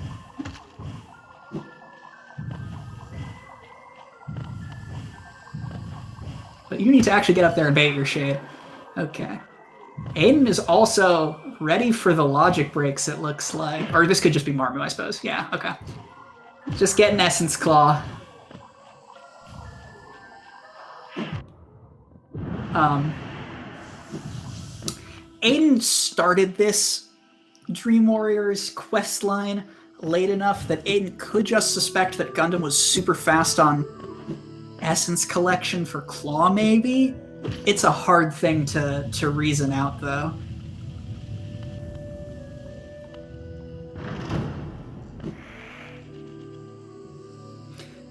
[SPEAKER 1] But you need to actually get up there and bait your Shade. Okay. Adyn is also ready for the Logic breaks, it looks like. Or this could just be Marmu, I suppose. Yeah, okay. Just get an Essence Claw. Adyn started this Dream Warriors quest line late enough that Adyn could just suspect that Gundham was super fast on Essence collection for Claw, maybe? It's a hard thing to reason out, though.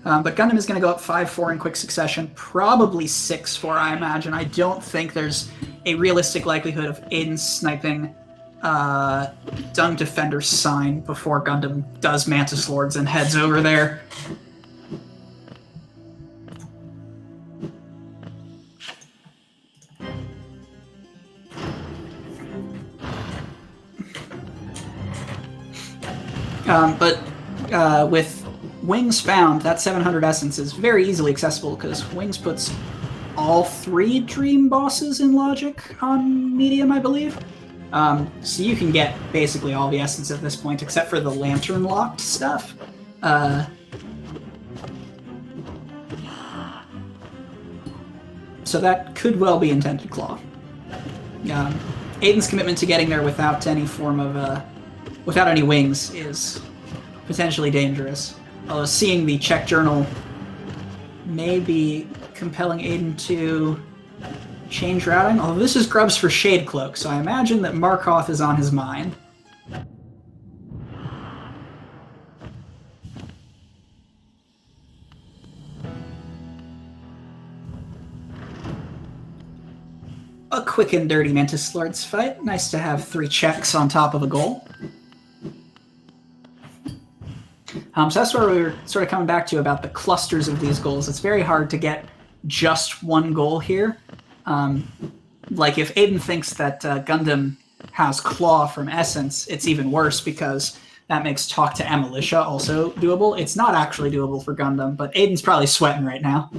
[SPEAKER 1] But Gundham is going to go up 5-4 in quick succession, probably 6-4, I imagine. I don't think there's a realistic likelihood of Adyn sniping Dung Defender's sign before Gundham does Mantis Lords and heads over there. But with Wings found, that 700 Essence is very easily accessible because Wings puts all 3 Dream bosses in Logic on Medium, I believe. So you can get basically all the Essence at this point, except for the Lantern-locked stuff. So that could well be Intended Claw. Adyn's commitment to getting there without any form of, without any wings is potentially dangerous. Although seeing the check journal may be compelling Adyn to change routing. Although this is Grubs for Shade Cloak, so I imagine that Markoth is on his mind. A quick and dirty Mantis Lords fight. Nice to have 3 checks on top of a goal. So that's where we were sort of coming back to about the clusters of these goals. It's very hard to get just one goal here. Like if Adyn thinks that Gundham has Claw from Essence, it's even worse because that makes Talk to Emilitia also doable. It's not actually doable for Gundham, but Adyn's probably sweating right now.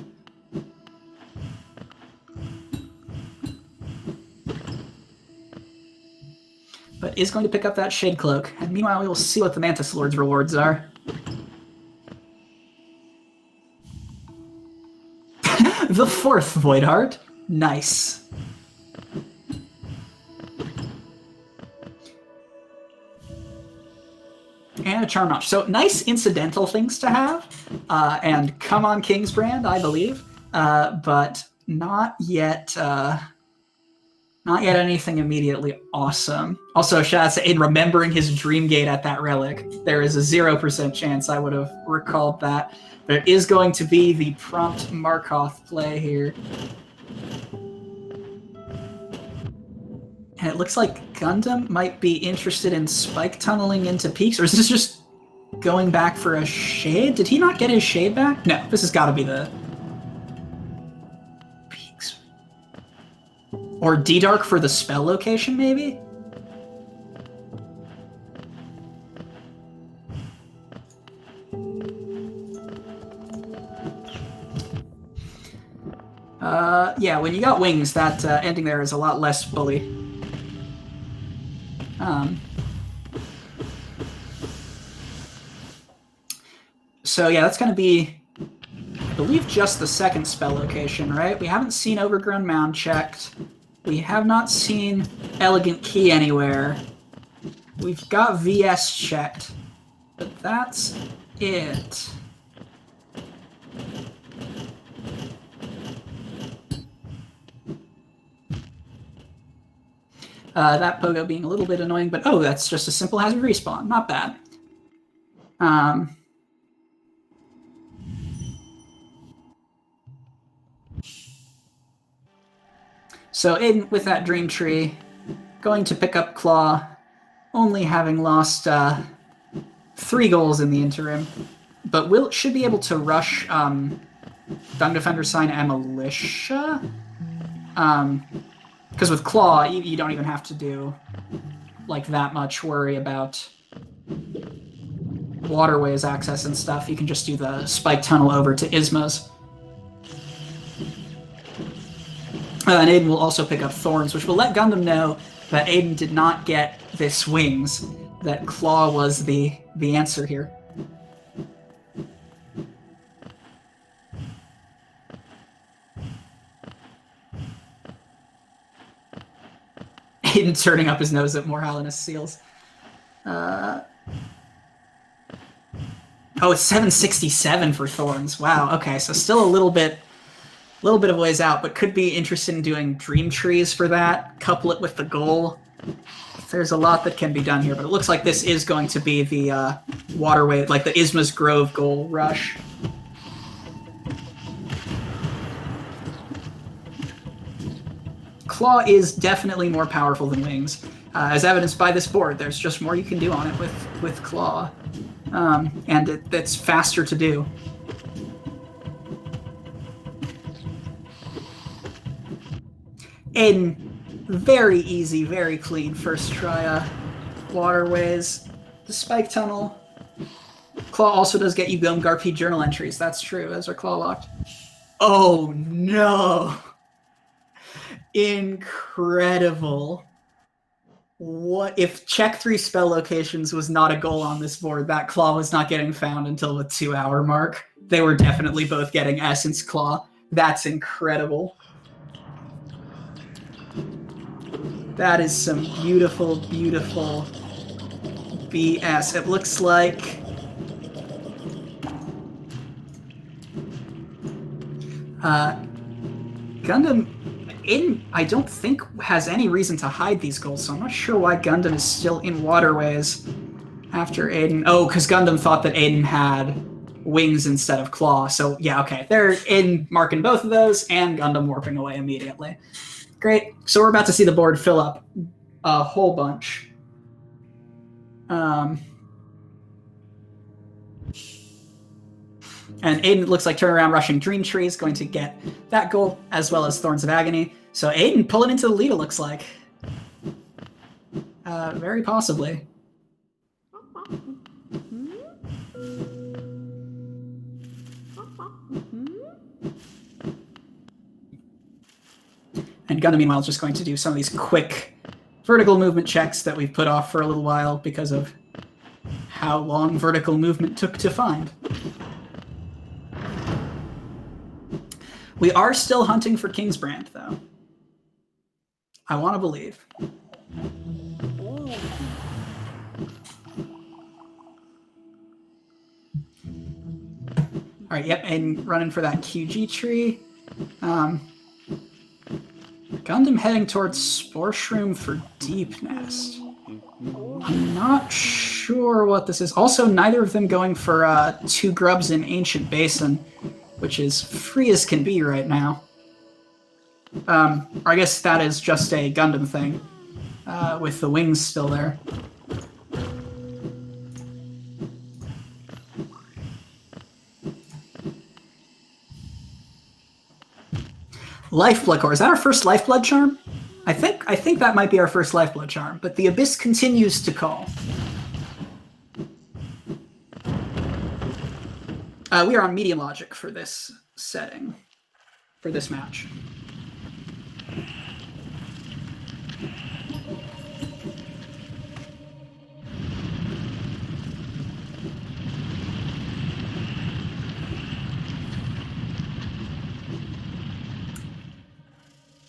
[SPEAKER 1] But is going to pick up that Shade Cloak. And meanwhile, we will see what the Mantis Lord's rewards are. The 4th Void Heart. Nice. And a Charm Notch. So nice incidental things to have. And come on King's Brand, I believe. But not yet anything immediately awesome. Also, shout out to Adyn remembering his Dream Gate at that relic. There is a 0% chance I would have recalled that. There is going to be the prompt Markoth play here. And it looks like Gundham might be interested in spike tunneling into peaks, or is this just going back for a shade? Did he not get his shade back? No, this has got to be the peaks. Or D-Dark for the spell location, maybe? Yeah, when you got wings, that ending there is a lot less bully. So yeah, that's going to be, I believe, just the 2nd spell location, right? We haven't seen Overgrown Mound checked. We have not seen Elegant Key anywhere. We've got VS checked, but that's it. That Pogo being a little bit annoying, but oh, that's just a simple hazard respawn. Not bad. So Adyn, with that Dream Tree, going to pick up Claw, only having lost 3 goals in the interim, but should be able to rush Dung Defender Sign and Militia. Because with Claw, you don't even have to do like that much worry about waterways access and stuff. You can just do the spike tunnel over to Isma's. And Adyn will also pick up Thorns, which will let Gundham know that Adyn did not get this Wings, that Claw was the answer here. Adyn turning up his nose at more Hallinus seals. Oh, it's 767 for Thorns. Wow, okay, so still a little bit of ways out, but could be interested in doing Dream Trees for that, couple it with the goal. There's a lot that can be done here, but it looks like this is going to be the waterway, like the Isma's Grove goal rush. Claw is definitely more powerful than Wings, as evidenced by this board. There's just more you can do on it with Claw, and it's faster to do. Adyn, very easy, very clean first try waterways. The Spike Tunnel. Claw also does get you Gumgarpy journal entries. That's true. Those are Claw locked. Oh no! Incredible. What if check 3 spell locations was not a goal on this board? That Claw was not getting found until the 2-hour mark. They were definitely both getting Essence Claw. That's incredible. That is some beautiful, beautiful BS. It looks like Gundham, I don't think has any reason to hide these goals, so I'm not sure why Gundham is still in waterways after Adyn. Oh, because Gundham thought that Adyn had Wings instead of Claw. So yeah, okay. They're in marking both of those, and Gundham warping away immediately. Great. So we're about to see the board fill up a whole bunch. And Adyn looks like turnaround rushing Dream Tree is going to get that goal, as well as Thorns of Agony. So Adyn pulling into the lead, it looks like. Very possibly. And Gundham, meanwhile, is just going to do some of these quick vertical movement checks that we've put off for a little while because of how long vertical movement took to find. We are still hunting for Kingsbrand, though. I want to believe. All right, yep, and running for that QG tree. Gundham heading towards Spore Shroom for Deep Nest. I'm not sure what this is. Also, neither of them going for 2 grubs in Ancient Basin, which is free as can be right now. Or I guess that is just a Gundham thing, with the Wings still there. Lifeblood Core. Is that our first Lifeblood charm? I think that might be our first Lifeblood charm, but the Abyss continues to call. We are on medium logic for this setting, for this match.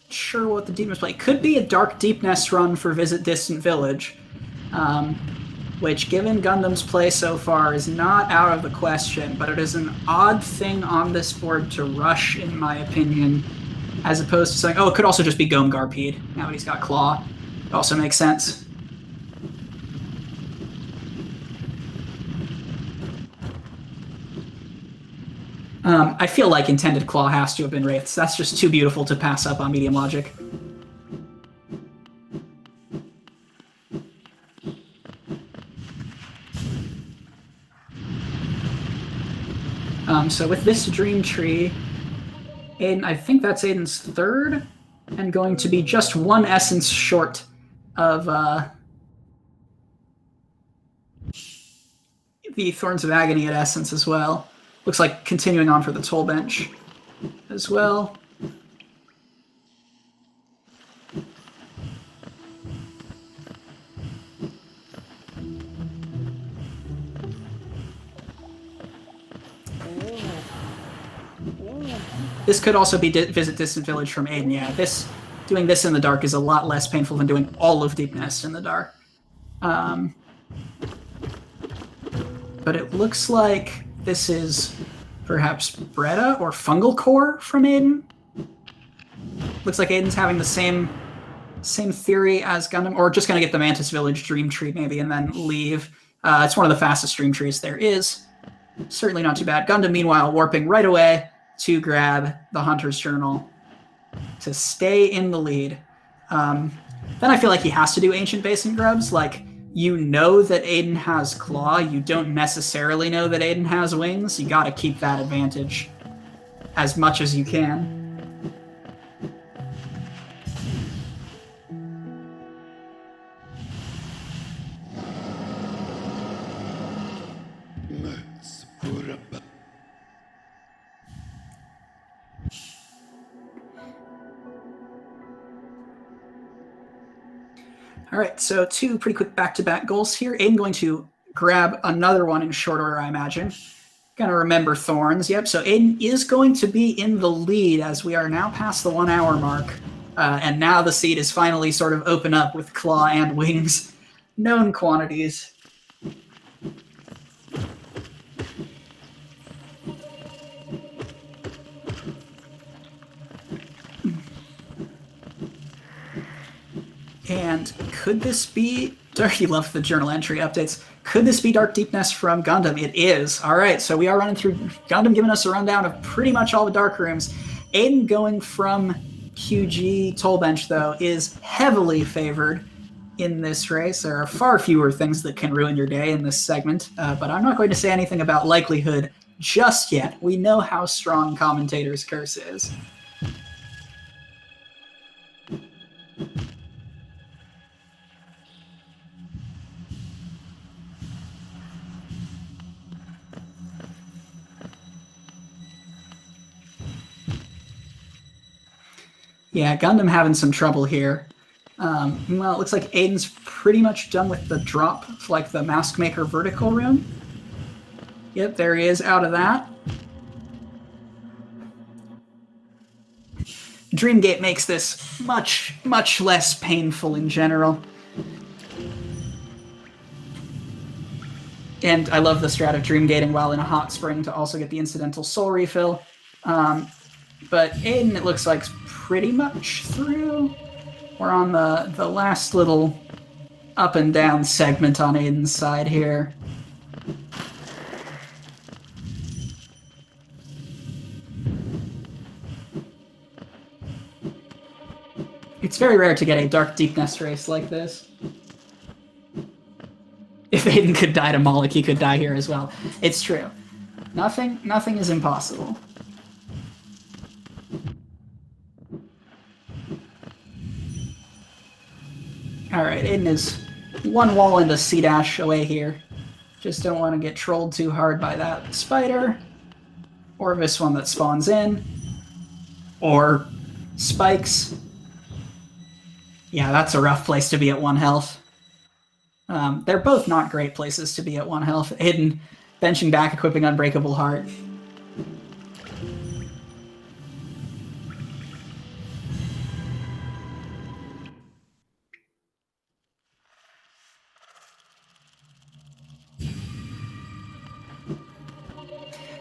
[SPEAKER 1] Sure what the Deepness play. Could be a Dark Deepness run for Visit Distant Village, which, given Gundam's play so far, is not out of the question, but it is an odd thing on this board to rush, in my opinion, as opposed to saying, oh, it could also just be Gomgarpede, now that he's got Claw. It also makes sense. I feel like Intended Claw has to have been Wraiths. That's just too beautiful to pass up on medium logic. So with this Dream Tree, Adyn, I think that's Adyn's third, and going to be just 1 essence short of the Thorns of Agony at essence as well. Looks like continuing on for the Toll Bench as well. This could also be Visit Distant Village from Adyn. Yeah, this doing this in the dark is a lot less painful than doing all of Deep Nest in the dark. But it looks like this is perhaps Bretta or Fungal Core from Adyn. Looks like Adyn's having the same theory as Gundham, or just going to get the Mantis Village Dream Tree maybe and then leave. It's one of the fastest Dream Trees there is. Certainly not too bad. Gundham, meanwhile, warping right away to grab the Hunter's Journal to stay in the lead. Then I feel like he has to do Ancient Basin Grubs. Like, you know that Adyn has Claw. You don't necessarily know that Adyn has Wings. You got to keep that advantage as much as you can. All right, so 2 pretty quick back-to-back goals here. Adyn going to grab another one in short order, I imagine. Gonna remember Thorns. Yep, so Adyn is going to be in the lead as we are now past the 1 hour mark. And now the seed is finally sort of open up with Claw and Wings. Known quantities. And could this be... He loved the journal entry updates. Could this be Dark Deep Nest from Gundham? It is. All right, so we are running through Gundham, giving us a rundown of pretty much all the dark rooms. Adyn going from QG Toll Bench, though, is heavily favored in this race. There are far fewer things that can ruin your day in this segment, but I'm not going to say anything about likelihood just yet. We know how strong Commentator's Curse is. Yeah, Gundham having some trouble here. Well, it looks like Adyn's pretty much done with the drop, like the Mask Maker vertical room. Yep, there he is out of that. Dreamgate makes this much, much less painful in general. And I love the strat of Dreamgating while in a hot spring to also get the incidental soul refill. But Adyn, it looks like, pretty much through. We're on the last little up and down segment on Adyn's side here. It's very rare to get a Dark Deep Nest race like this. If Adyn could die to Moloch, he could die here as well. It's true. Nothing is impossible. Alright, Adyn is 1 wall into C-Dash away here. Just don't want to get trolled too hard by that spider. Or this one that spawns in. Or spikes. Yeah, that's a rough place to be at 1 health. They're both not great places to be at 1 health. Adyn benching back, equipping Unbreakable Heart.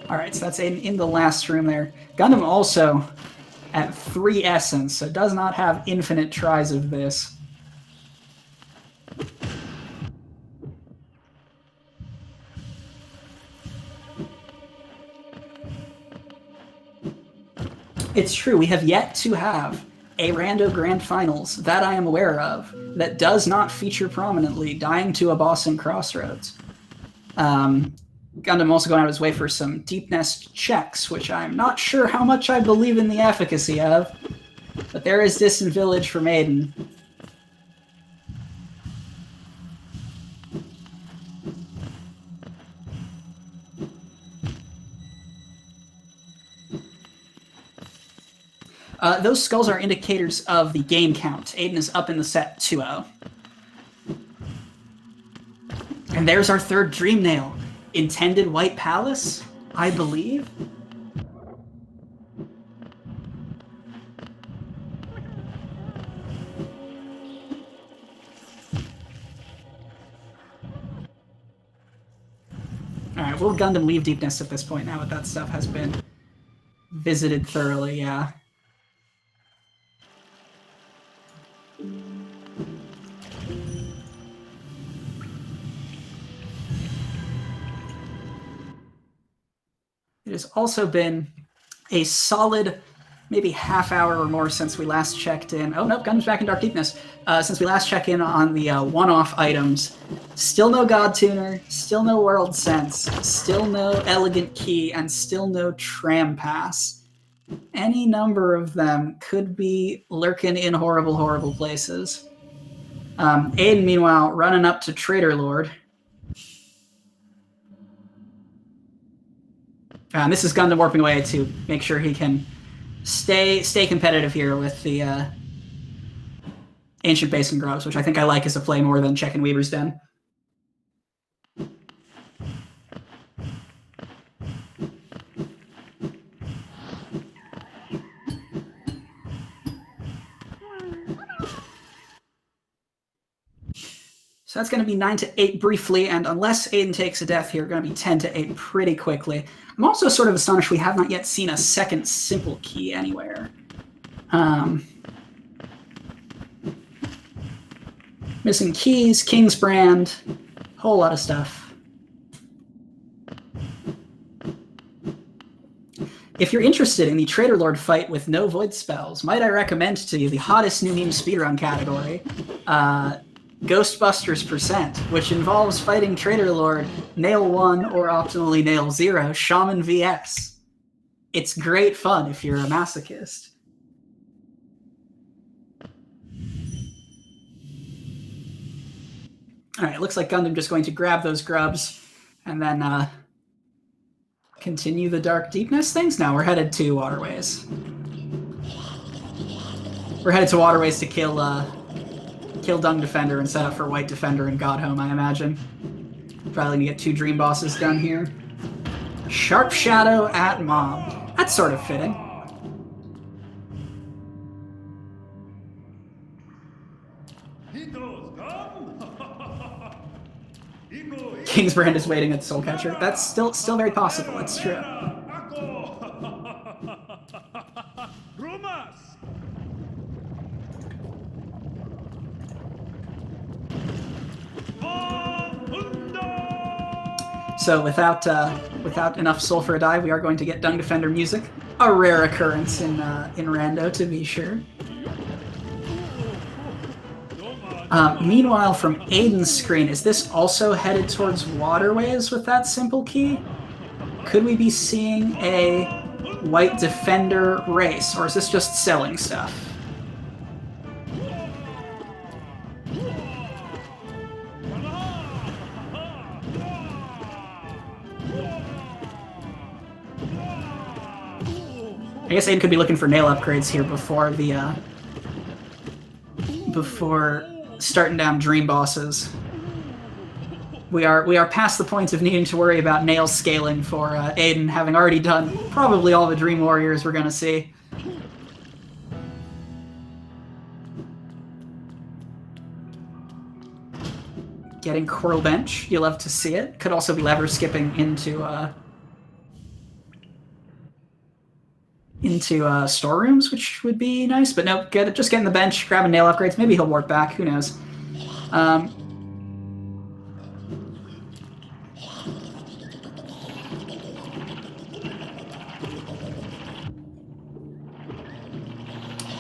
[SPEAKER 1] Alright, so that's in the last room there. Gundham also at 3 Essence, so does not have infinite tries of this. It's true, we have yet to have a rando GrandFinals that I am aware of that does not feature prominently dying to a boss in Crossroads. Gundham also going out of his way for some Deep Nest checks, which I'm not sure how much I believe in the efficacy of, but there is Distant Village from Adyn. Those skulls are indicators of the game count. Adyn is up in the set 2-0. And there's our 3rd Dream Nail. Intended White Palace, I believe. Alright, will Gundham leave deepness at this point now that stuff has been visited thoroughly? Yeah. It has also been a solid maybe half hour or more since we last checked in. Oh, nope, Gundam's back in Dark Deepness. Since we last checked in on the one-off items. Still no God Tuner, still no World Sense, still no Elegant Key, and still no Tram Pass. Any number of them could be lurking in horrible, horrible places. Adyn, meanwhile, running up to Trader Lord. And this is Gundham warping away to make sure he can stay competitive here with the Ancient Basin Groves, which I think I like as a play more than checking Weaver's Den. So that's going to be 9 to 8 briefly, and unless Adyn takes a death here, going to be 10 to 8 pretty quickly. I'm also sort of astonished we have not yet seen a second simple key anywhere. Missing keys, King's Brand, whole lot of stuff. If you're interested in the Trader Lord fight with no void spells, might I recommend to you the hottest new meme speedrun category, Ghostbusters %, which involves fighting Trader Lord, Nail 1 or optimally Nail 0, Shaman vs. It's great fun if you're a masochist. Alright, looks like Gundham just going to grab those grubs and then continue the Dark Deepness things. Now we're headed to Waterways. We're headed to Waterways to kill Dung Defender and set up for White Defender and Godhome, I imagine. Probably gonna get 2 Dream Bosses done here. Sharp Shadow at Mom. That's sort of fitting. King's Brand is waiting at Soul Catcher. That's still very possible, it's true. So without enough soul for a dive, we are going to get Dung Defender music. A rare occurrence in Rando, to be sure. Meanwhile, from Adyn's screen, is this also headed towards Waterways with that simple key? Could we be seeing a White Defender race, or is this just selling stuff? I guess Adyn could be looking for nail upgrades here before the before starting down Dream Bosses. We are past the point of needing to worry about nail scaling for Adyn, having already done probably all the Dream Warriors we're gonna see. Getting Coral Bench, you love to see it. Could also be lever skipping into storerooms, which would be nice, but no, just getting the bench, grabbing nail upgrades. Maybe he'll warp back, who knows.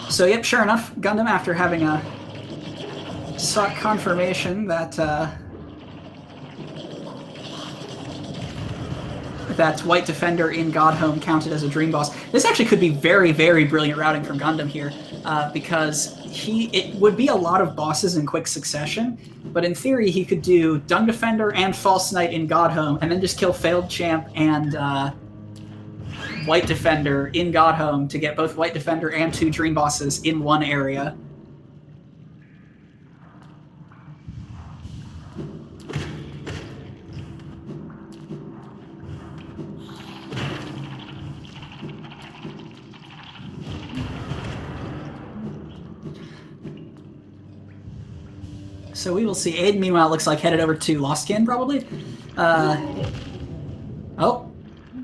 [SPEAKER 1] So yep, sure enough, Gundham, after having sought confirmation that that White Defender in Godhome counted as a Dream Boss. This actually could be very, very brilliant routing from Gundham here, because it would be a lot of bosses in quick succession, but in theory he could do Dung Defender and False Knight in Godhome, and then just kill Failed Champ and White Defender in Godhome to get both White Defender and 2 Dream Bosses in one area. So we will see. Adyn, meanwhile, looks like headed over to Lost Kin, probably. Oh,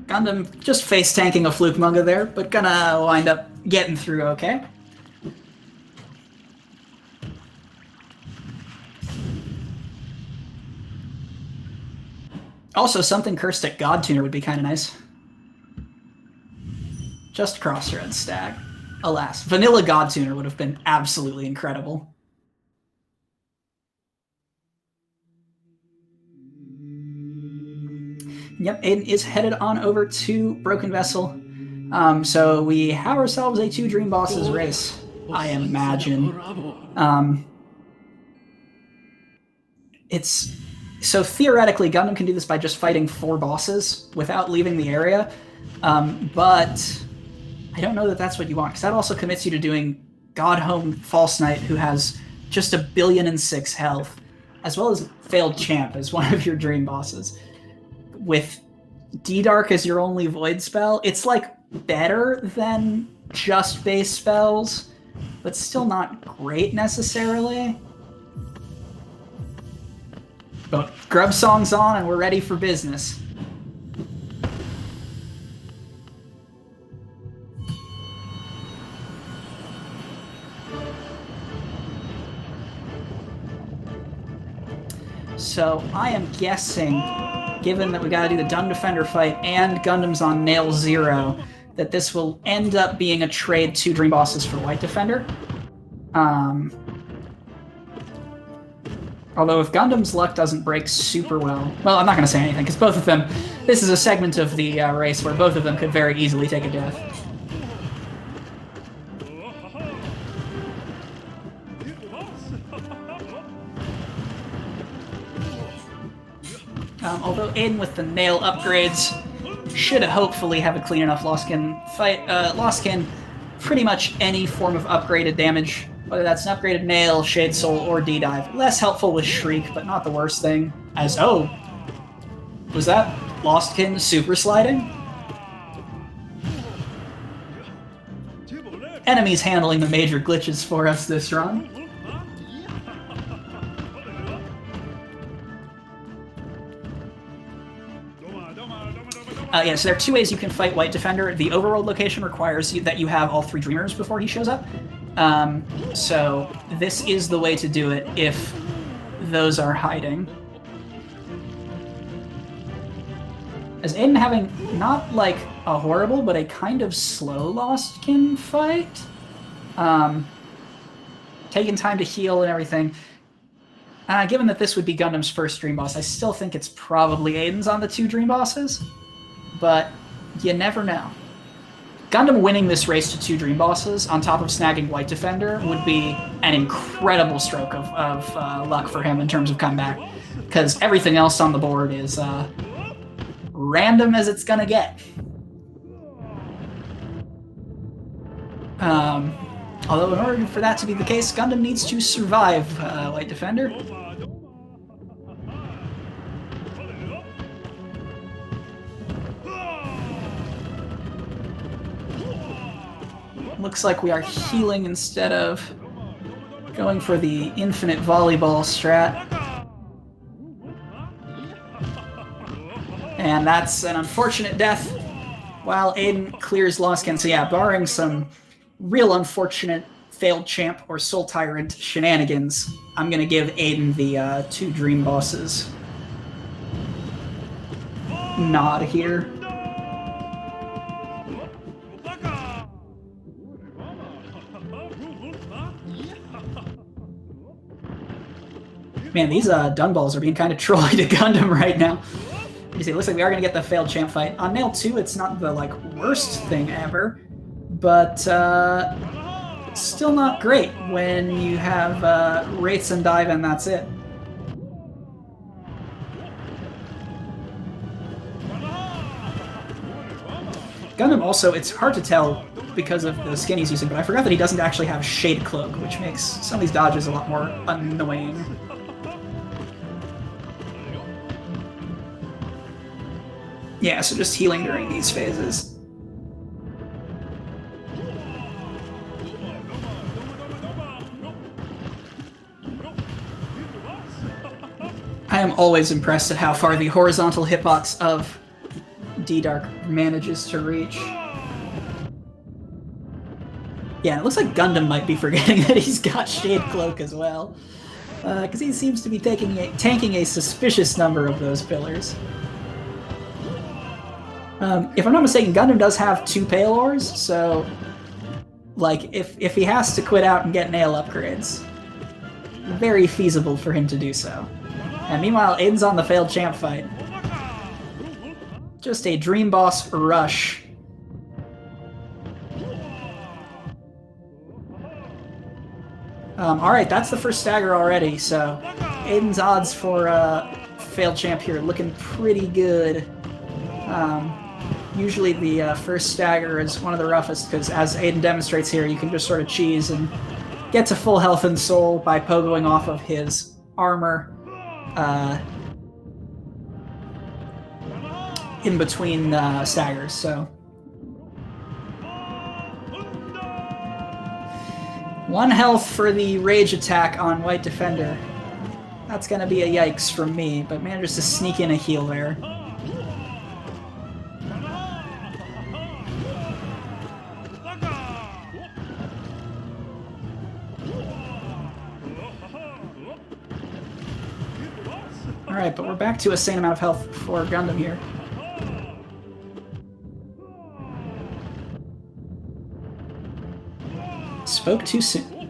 [SPEAKER 1] Gundham just face tanking a Fluke Munga there, but gonna wind up getting through okay. Also, something cursed at God Tuner would be kind of nice. Just Crossroads stack. Alas, vanilla God Tuner would have been absolutely incredible. Yep, Adyn is headed on over to Broken Vessel. So we have ourselves a 2 Dream Bosses race, I imagine. So theoretically, Gundham can do this by just fighting 4 bosses without leaving the area, but I don't know that that's what you want, because that also commits you to doing Godhome False Knight, who has just 1.6 billion health, as well as Failed Champ as one of your dream bosses. With D-Dark as your only Void spell, it's like better than just base spells, but still not great necessarily. But Grub Song's on and we're ready for business. So I am guessing, given that we gotta do the Dumb Defender fight and Gundam's on nail 0, that this will end up being a trade 2 Dream Bosses for White Defender. Although if Gundam's luck doesn't break super well, I'm not going to say anything, because both of them, this is a segment of the race where both of them could very easily take a death. Although Adyn with the nail upgrades should hopefully have a clean enough Lostkin fight. Lostkin, pretty much any form of upgraded damage, whether that's an upgraded nail, Shade Soul, or D-Dive. Less helpful with Shriek, but not the worst thing. As, oh, was that Lostkin super sliding? Enemies handling the major glitches for us this run. So there are 2 ways you can fight White Defender. The Overworld location requires that you have all 3 Dreamers before he shows up. So this is the way to do it if those are hiding. As Adyn having not like a horrible, but a kind of slow Lostkin fight. Taking time to heal and everything. Given that this would be Gundam's first Dream Boss, I still think it's probably Adyn's on the 2 Dream Bosses. But you never know. Gundam winning this race to 2 Dream Bosses on top of snagging White Defender would be an incredible stroke of luck for him in terms of comeback, because everything else on the board is random as it's gonna get. Although in order for that to be the case, Gundam needs to survive White Defender. Looks like we are healing instead of going for the infinite volleyball strat. And that's an unfortunate death while Adyn clears Lostkin. So yeah, barring some real unfortunate Failed Champ or Soul Tyrant shenanigans, I'm going to give Adyn the 2 Dream Bosses nod here. Man, these Dunballs are being kind of trolly to Gundam right now. You see, it looks like we are going to get the Failed Champ fight. On Nail 2, it's not the worst thing ever, but still not great when you have Wraiths and Dive and that's it. Gundam also, it's hard to tell because of the skin he's using, but I forgot that he doesn't actually have Shade Cloak, which makes some of these dodges a lot more annoying. Yeah, so just healing during these phases. I am always impressed at how far the horizontal hitbox of D-Dark manages to reach. Yeah, it looks like Gundham might be forgetting that he's got Shade Cloak as well. Because he seems to be tanking a suspicious number of those pillars. If I'm not mistaken, Gundham does have 2 Pale Ores, so like if he has to quit out and get nail upgrades, very feasible for him to do so. And meanwhile, Adyn's on the failed champ fight. Just a Dream Boss rush. Alright, that's the first stagger already, so Adyn's odds for failed champ here looking pretty good. Usually the first stagger is one of the roughest, because as Adyn demonstrates here, you can just sort of cheese and get to full health and soul by pogoing off of his armor in between staggers, so. 1 health for the rage attack on White Defender. That's gonna be a yikes from me, but manages to sneak in a heal there. Alright, but we're back to a sane amount of health for Gundham here. Spoke too soon.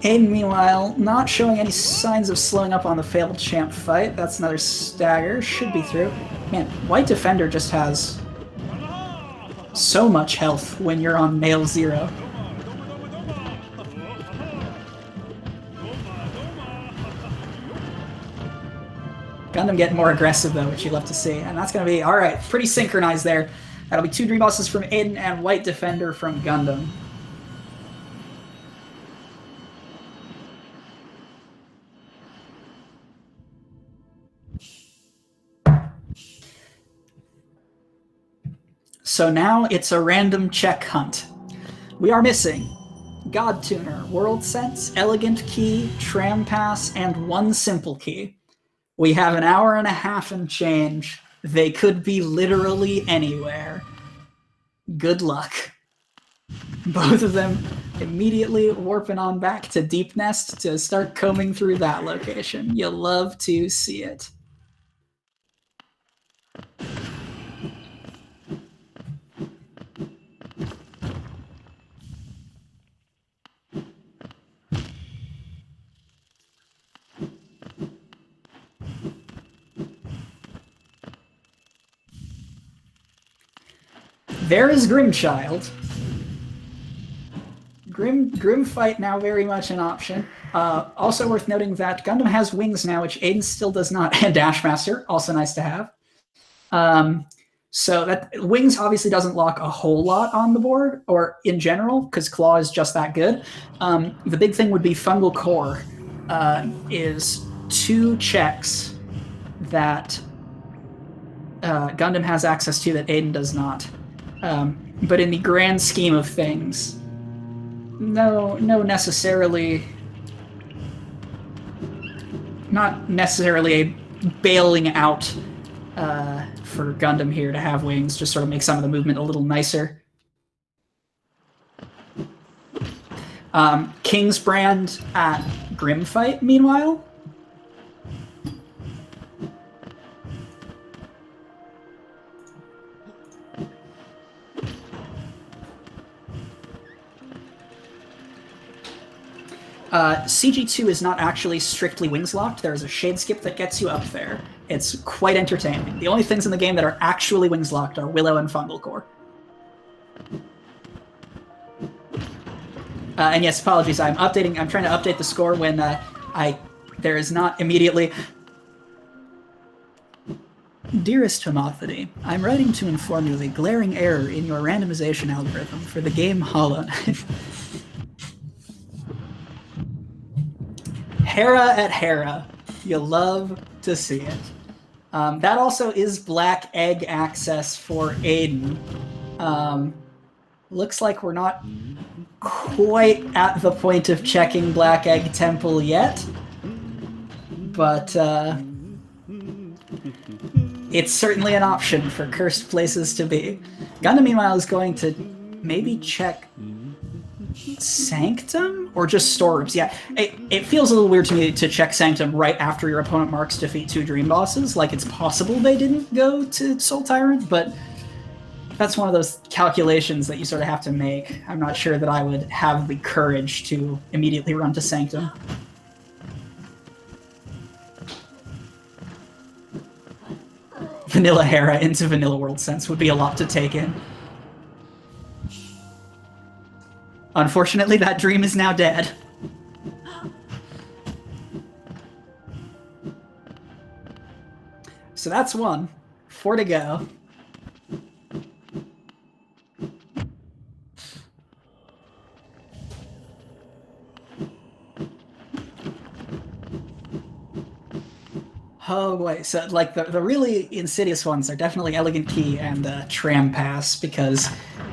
[SPEAKER 1] Adyn, meanwhile, not showing any signs of slowing up on the failed champ fight. That's another stagger. Should be through. Man, White Defender just has so much health when you're on nail 0. Gundham getting more aggressive, though, which you love to see. And that's going to be, alright, pretty synchronized there. That'll be 2 Dream Bosses from Adyn and White Defender from Gundham. So now it's a random check hunt. We are missing God Tuner, World Sense, Elegant Key, Tram Pass, and 1 Simple Key. We have an hour and a half and change. They could be literally anywhere. Good luck. Both of them immediately warping on back to Deep Nest to start combing through that location. You'll love to see it. There is Grimchild. Grim fight now very much an option. Also worth noting that Gundham has wings now, which Adyn still does not, and Dashmaster, also nice to have. So that wings obviously doesn't lock a whole lot on the board, or in general, because Claw is just that good. The big thing would be Fungal Core is 2 checks that Gundham has access to that Adyn does not. But in the grand scheme of things, not necessarily a bailing out for Gundham here to have wings, just sort of make some of the movement a little nicer. King's Brand at Grimfight, meanwhile. CG2 is not actually strictly wings locked. There is a shade skip that gets you up there. It's quite entertaining. The only things in the game that are actually wings locked are Willow and Fungal Core. And yes, apologies. I'm trying to update the score when there is not immediately. Dearest Homophony, I'm writing to inform you of a glaring error in your randomization algorithm for the game Hollow Knight. Hera at Hera. You'll love to see it. That also is Black Egg access for Adyn. Looks like we're not quite at the point of checking Black Egg Temple yet. but it's certainly an option for cursed places to be. Gundham, meanwhile, is going to maybe check Sanctum or just storerooms. Yeah, it feels a little weird to me to check Sanctum right after your opponent marks defeat 2 dream bosses. Like, it's possible they didn't go to Soul Tyrant, but that's one of those calculations that you sort of have to make. I'm not sure that I would have the courage to immediately run to Sanctum. Vanilla Hera into Vanilla World Sense would be a lot to take in. Unfortunately, that dream is now dead. So that's 1. 4 to go. Oh, wait, so, like, the really insidious ones are definitely Elegant Key and Tram Pass, because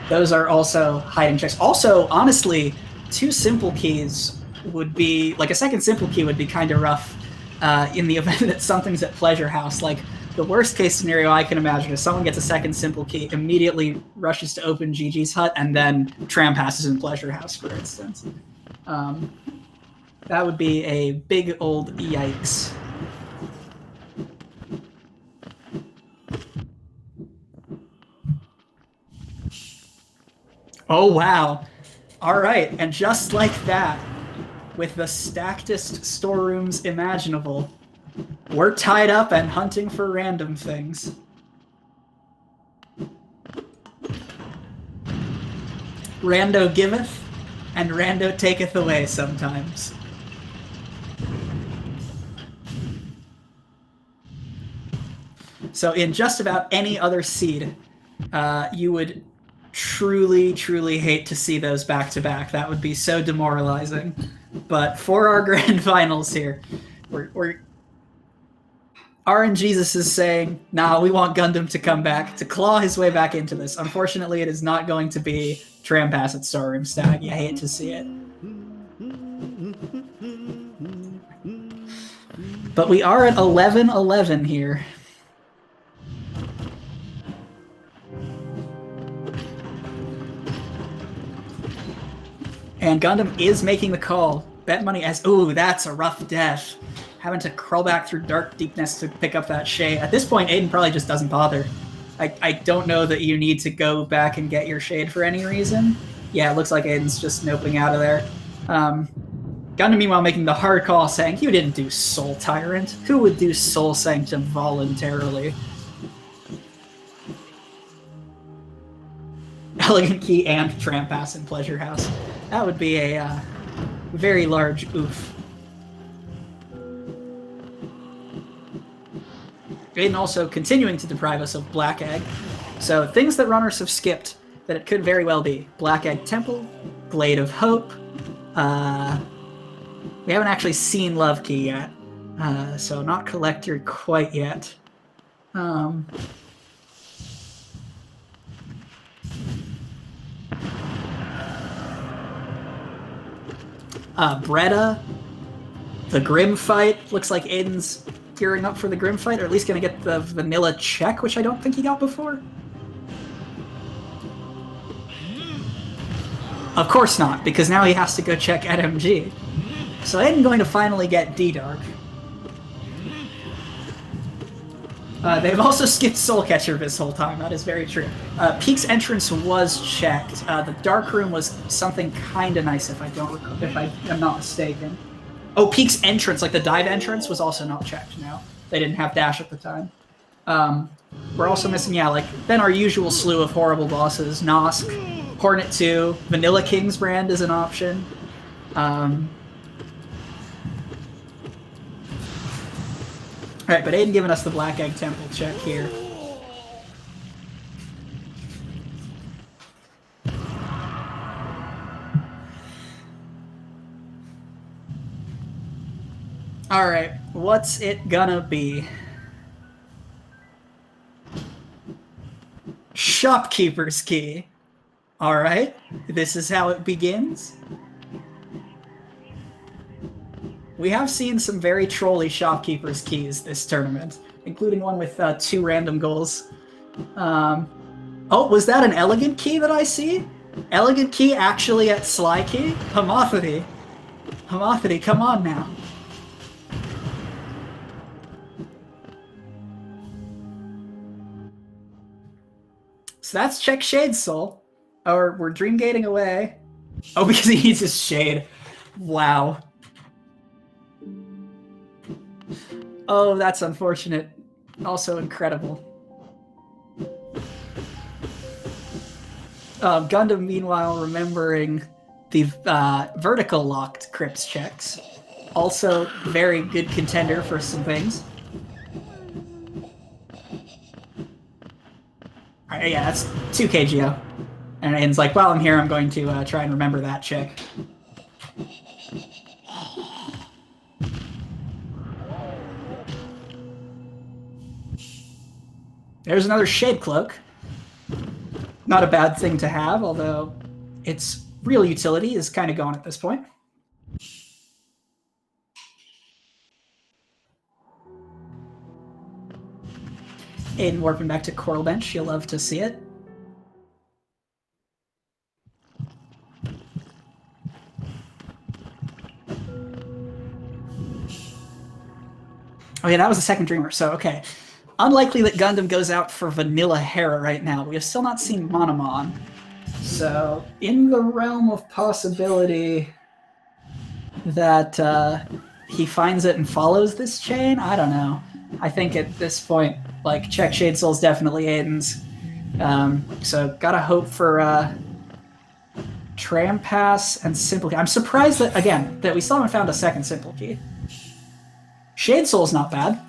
[SPEAKER 1] those are also hiding checks. Also, honestly, 2 simple keys would be... Like, a second simple key would be kind of rough in the event that something's at Pleasure House. Like, the worst-case scenario I can imagine is someone gets a second simple key, immediately rushes to open Gigi's hut, and then Tram Passes in Pleasure House, for instance. That would be a big old yikes. Oh, wow. All right, and just like that, with the stackedest storerooms imaginable, we're tied up and hunting for random things. Rando giveth, and Rando taketh away sometimes. So in just about any other seed, you would truly, truly hate to see those back-to-back. That would be so demoralizing. But for our grand finals here, we're RNGesus is saying, nah, we want Gundham to come back, to claw his way back into this. Unfortunately, it is not going to be Tram Pass at Storeroom Stag. You hate to see it. But we are at 11-11 here. And Gundham is making the call. Bet money as... Ooh, that's a rough death. Having to crawl back through dark deepness to pick up that shade. At this point, Adyn probably just doesn't bother. I don't know that you need to go back and get your shade for any reason. Yeah, it looks like Adyn's just noping out of there. Gundham, meanwhile, making the hard call, saying, you didn't do Soul Tyrant. Who would do Soul Sanctum voluntarily? Elegant Key and Tram Pass in Pleasure House. That would be a very large oof. Adyn also continuing to deprive us of Black Egg. So things that runners have skipped that it could very well be. Black Egg Temple, Blade of Hope. We haven't actually seen Love Key yet, so not Collector quite yet. Bretta, the Grim Fight. Looks like Adyn's gearing up for the Grim Fight, or at least going to get the vanilla check, which I don't think he got before. Of course not, because now he has to go check NMG. So Adyn going to finally get D-Dark. They've also skipped Soul Catcher this whole time, that is very true. Peak's entrance was checked. The Dark Room was something kinda nice if I am not mistaken. Oh, Peak's entrance, like the dive entrance, was also not checked, no. They didn't have dash at the time. We're also missing, yeah, like, then our usual slew of horrible bosses. Nosk, Hornet 2, Vanilla King's brand is an option. Alright, but Adyn giving us the Black Egg Temple check here. Alright, what's it gonna be? Shopkeeper's Key. Alright, this is how it begins. We have seen some very trolly shopkeepers' keys this tournament, including one with 2 random goals. Oh, was that an elegant key that I see? Elegant key actually at Sly key? Homothety. Homothety, come on now. So that's check Shade Soul. Or we're dream gating away. Oh, because he needs his shade. Wow. Oh, that's unfortunate. Also incredible. Gundham, meanwhile, remembering the vertical locked crypts checks. Also, very good contender for some things. Alright, yeah, that's 2 KGO. And Adyn's like, while I'm here, I'm going to try and remember that check. There's another Shade Cloak. Not a bad thing to have, although its real utility is kind of gone at this point. Adyn warping back to Coral Bench. You'll love to see it. Oh yeah, that was the second Dreamer, so okay. Unlikely that Gundham goes out for Vanilla Hera right now. We have still not seen Monomon. So, in the realm of possibility that he finds it and follows this chain, I don't know. I think at this point, like, check Shade Soul's definitely Adyn's. So, gotta hope for Tram Pass and Simple Key. I'm surprised that, again, that we still haven't found a second Simple Key. Shade Soul's not bad.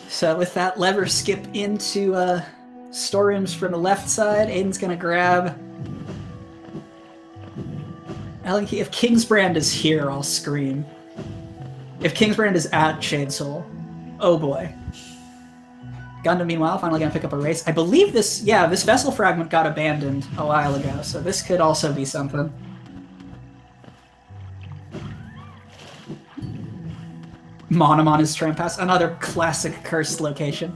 [SPEAKER 1] So with that lever skip into storerooms from the left side, Adyn's gonna grab... If Kingsbrand is here, I'll scream. If Kingsbrand is at Shade Soul, oh boy. Gundham, meanwhile, finally gonna pick up a race. I believe this, yeah, this vessel fragment got abandoned a while ago, so this could also be something. Monomon is Tram Pass, another classic cursed location.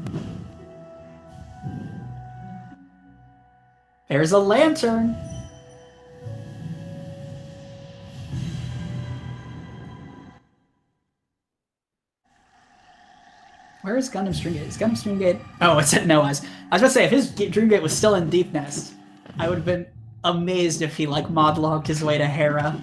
[SPEAKER 1] There's a lantern! Where is Gundam's Dreamgate? Is Gundam's Dreamgate... Oh, it's at Noah's. I was about to say, if his Dreamgate was still in Deep Nest, I would have been amazed if he, like, modlogged his way to Hera.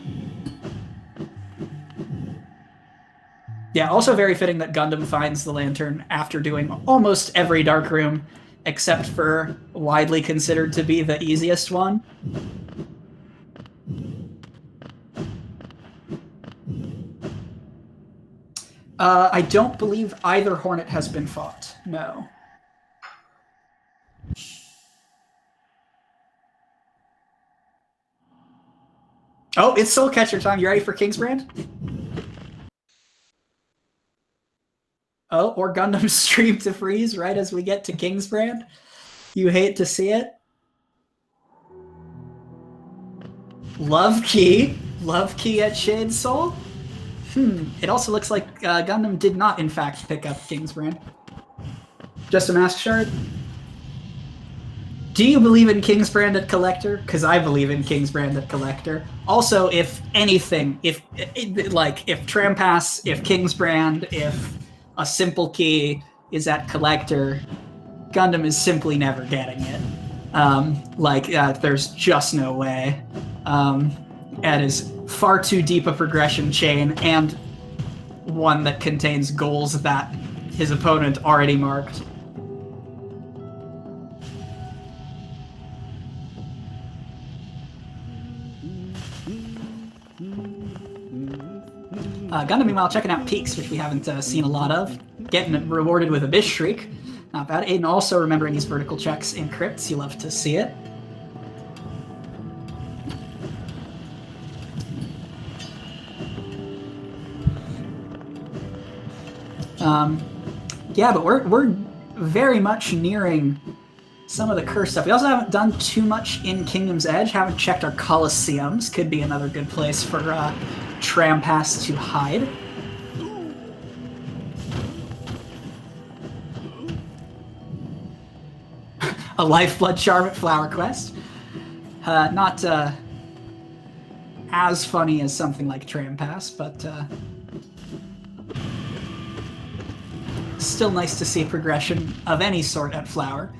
[SPEAKER 1] Yeah, also very fitting that Gundham finds the lantern after doing almost every dark room, except for widely considered to be the easiest one. I don't believe either Hornet has been fought. No. Oh, it's Soul Catcher time. You ready for Kingsbrand? Oh, or Gundam stream to freeze right as we get to Kingsbrand. You hate to see it. Love Key. Love Key at Shade Soul. It also looks like Gundam did not, in fact, pick up Kingsbrand. Just a Mask Shard? Do you believe in Kingsbrand at Collector? Because I believe in Kingsbrand at Collector. Also, if anything, if Tram Pass, if Kingsbrand, if a Simple Key is at Collector, Gundam is simply never getting it. There's just no way. That is far too deep a progression chain, and one that contains goals that his opponent already marked. Gundam, meanwhile, checking out peaks, which we haven't seen a lot of. Getting rewarded with Abyss Shriek. Not bad. Adyn also remembering these vertical checks in crypts. You love to see it. Yeah, but we're very much nearing some of the curse stuff. We also haven't done too much in Kingdom's Edge. Haven't checked our Colosseums. Could be another good place for Trampass to hide. A Lifeblood Charm at Flower Quest. Not as funny as something like Trampass, but still nice to see progression of any sort at Flower.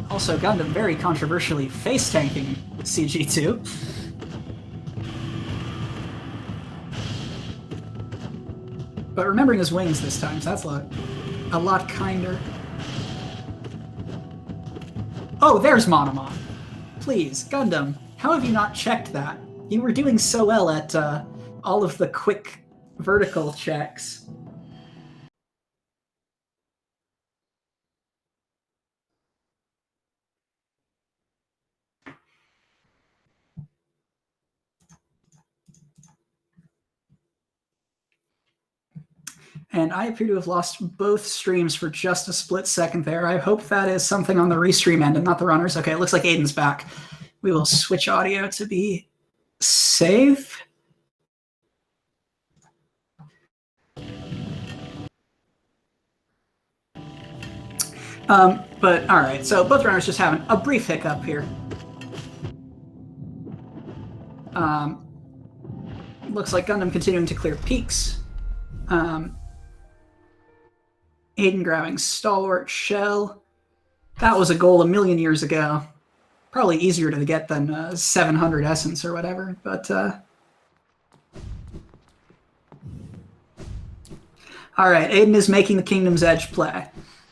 [SPEAKER 1] Also, Gundham very controversially face-tanking CG2. But remembering his wings this time, so that's a lot kinder. Oh, there's Monomon. Please, Gundham, how have you not checked that? You were doing so well at all of the quick vertical checks. And I appear to have lost both streams for just a split second there. I hope that is something on the restream end and not the runners. Okay, it looks like Adyn's back. We will switch audio to be safe. But all right, so both runners just having a brief hiccup here. Looks like Gundham continuing to clear peaks. Adyn grabbing Stalwart Shell. That was a goal a million years ago. Probably easier to get than 700 Essence or whatever, but... All right, Adyn is making the Kingdom's Edge play.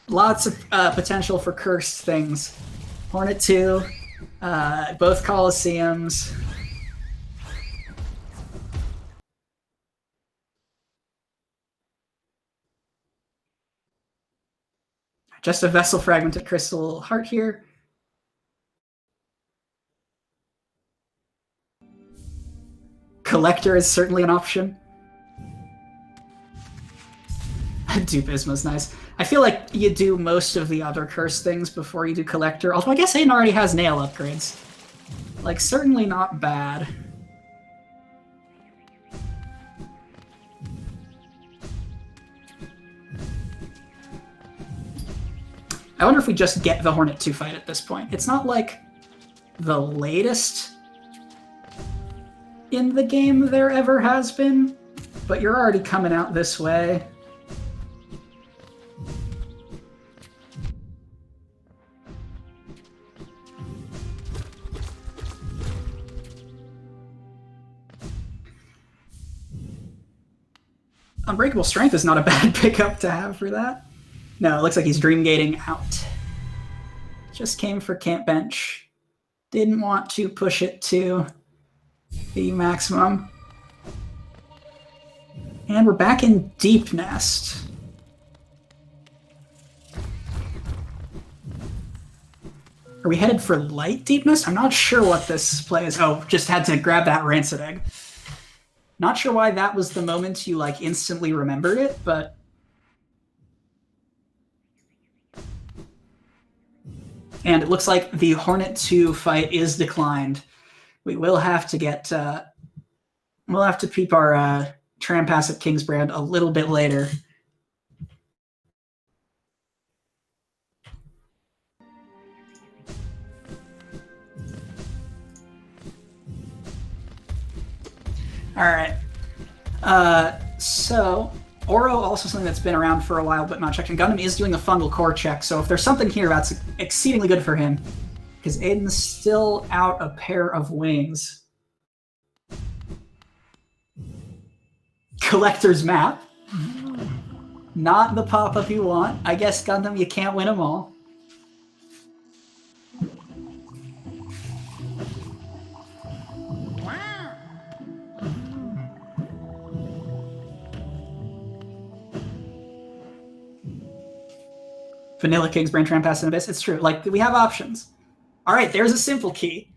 [SPEAKER 1] Lots of potential for cursed things. Hornet 2, both Colosseums. Just a Vessel Fragment at Crystal Heart here. Collector is certainly an option. Dupe Isma's nice. I feel like you do most of the other curse things before you do Collector. Although I guess Adyn already has nail upgrades. Like, certainly not bad. I wonder if we just get the Hornet 2 fight at this point. It's not like the latest in the game there ever has been, but you're already coming out this way. Unbreakable Strength is not a bad pickup to have for that. No, it looks like he's Dream Gating out. Just came for Camp Bench. Didn't want to push it to the maximum. And we're back in Deep Nest. Are we headed for Light Deep Nest? I'm not sure what this play is. Oh, just had to grab that Rancid Egg. Not sure why that was the moment you like instantly remembered it, but... And it looks like the Hornet 2 fight is declined. We will have to get... we'll have to peep our Trampass at Kingsbrand a little bit later. All right. So... Oro, also something that's been around for a while but not checked. And Gundham is doing a fungal core check, so if there's something here, that's exceedingly good for him. Because Adyn's still out a pair of wings. Collector's Map. Not the pop-up you want. I guess, Gundham, you can't win them all. Vanilla Kingsbrand, Trampass, and Abyss. It's true. Like, we have options. All right, there's a simple key.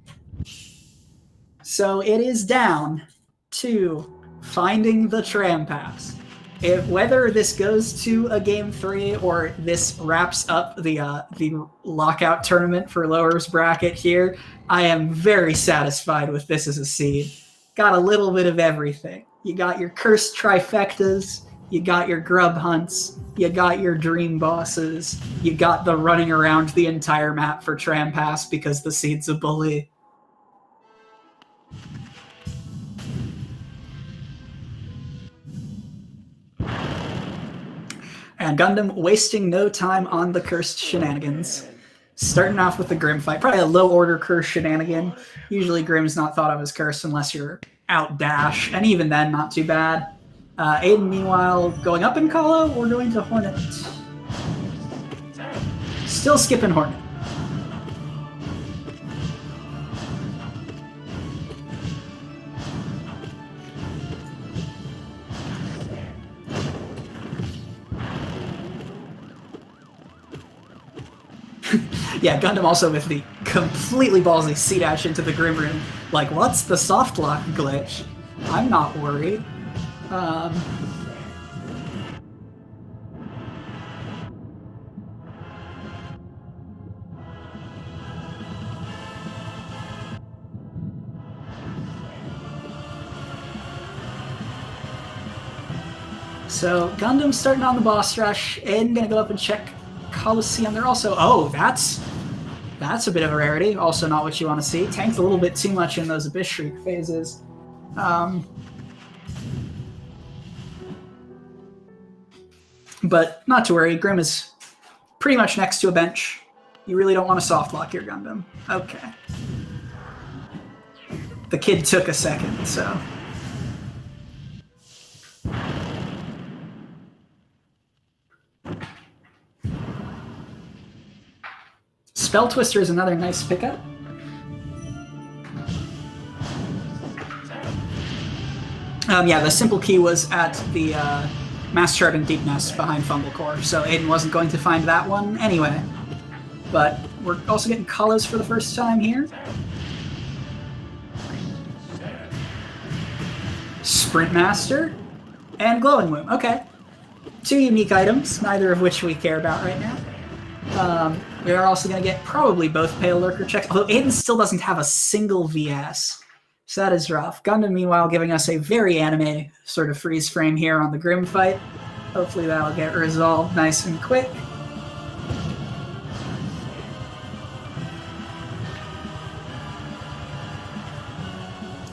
[SPEAKER 1] So it is down to finding the tram pass. Whether this goes to a game 3 or this wraps up the lockout tournament for lowers bracket here, I am very satisfied with this as a seed. Got a little bit of everything. You got your cursed trifectas, you got your grub hunts, you got your dream bosses, you got the running around the entire map for tram pass because the seed's a bully. And Gundham wasting no time on the cursed shenanigans. Starting off with the Grim fight. Probably a low-order cursed shenanigan. Usually Grim's not thought of as cursed unless you're out dash. And even then, not too bad. Adyn, meanwhile, going up in Colo or going to Hornet? Still skipping Hornet. Yeah, Gundham also with the completely ballsy C-dash into the Grim room. Like, what's the soft lock glitch? I'm not worried. So, Gundam starting on the boss rush. Adyn gonna go up and check Coliseum. They're also... Oh, that's a bit of a rarity. Also not what you want to see. Tanked a little bit too much in those Abyss Shriek phases. But not to worry. Grim is pretty much next to a bench. You really don't want to soft lock your Gundam. Okay. The kid took a second, so... Spell Twister is another nice pickup. Yeah, the simple key was at the Mass Shard and Deep Nest behind Fumble Core, so Adyn wasn't going to find that one anyway. But we're also getting Kalos for the first time here. Sprint Master and Glowing Womb. Okay. 2 unique items, neither of which we care about right now. We are also going to get probably both Pale Lurker checks, although Adyn still doesn't have a single VS. So that is rough. Gundam, meanwhile, giving us a very anime sort of freeze frame here on the Grim fight. Hopefully that'll get resolved nice and quick.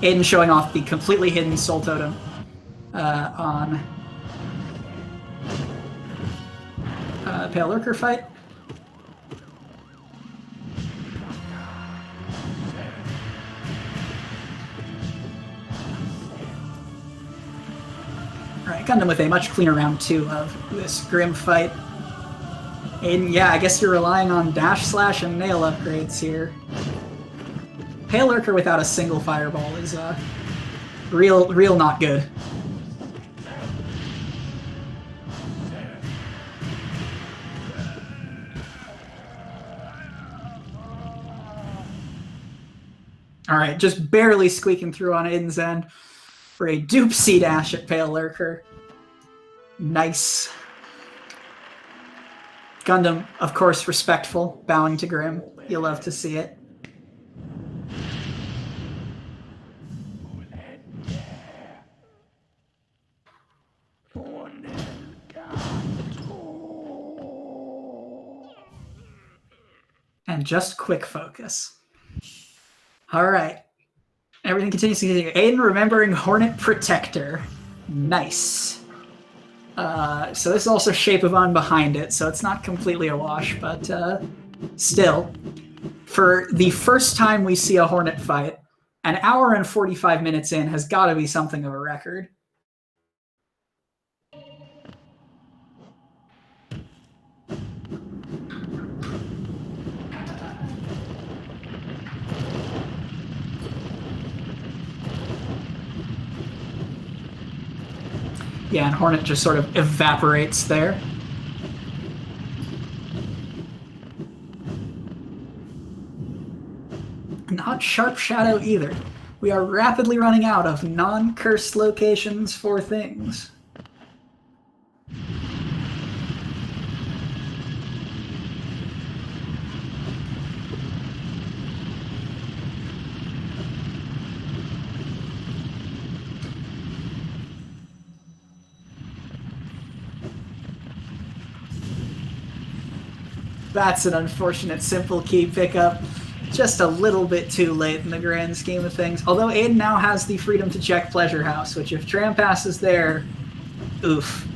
[SPEAKER 1] Adyn showing off the completely hidden Soul Totem on Pale Lurker fight. Alright, Gundam with a much cleaner round 2 of this Grim fight. Adyn, yeah, I guess you're relying on dash slash and nail upgrades here. Pale Lurker without a single fireball is real not good. Alright, just barely squeaking through on Adyn's end for a dupe C-dash at Pale Lurker. Nice. Gundam, of course, respectful, bowing to Grim. You love to see it. And just quick focus. All right. Everything continues to continue. Adyn remembering Hornet Protector. Nice. So this is also Shape of Un behind it, so it's not completely a wash, but still. For the first time we see a Hornet fight, an hour and 45 minutes in has got to be something of a record. Yeah, and Hornet just sort of evaporates there. Not Sharp Shadow either. We are rapidly running out of non-cursed locations for things. That's an unfortunate simple key pickup. Just a little bit too late in the grand scheme of things. Although Adyn now has the freedom to check Pleasure House, which if Trampass is there, oof.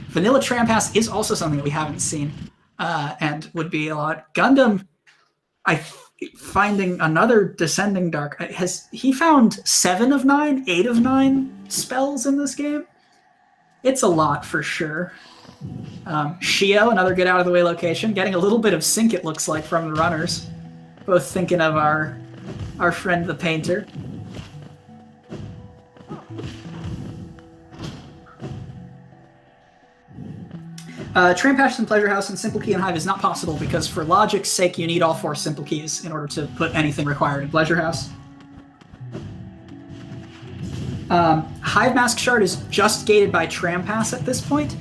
[SPEAKER 1] Vanilla Trampass is also something that we haven't seen, and would be a lot. Gundham, finding another Descending Dark. Has he found 7 of 9, 8 of 9 spells in this game? It's a lot for sure. Shio, another get out of the way location. Getting a little bit of sync, it looks like, from the runners. Both thinking of our friend the painter. Trampass and Pleasure House and Simple Key and Hive is not possible because for logic's sake you need all 4 Simple Keys in order to put anything required in Pleasure House. Hive Mask Shard is just gated by Trampass at this point.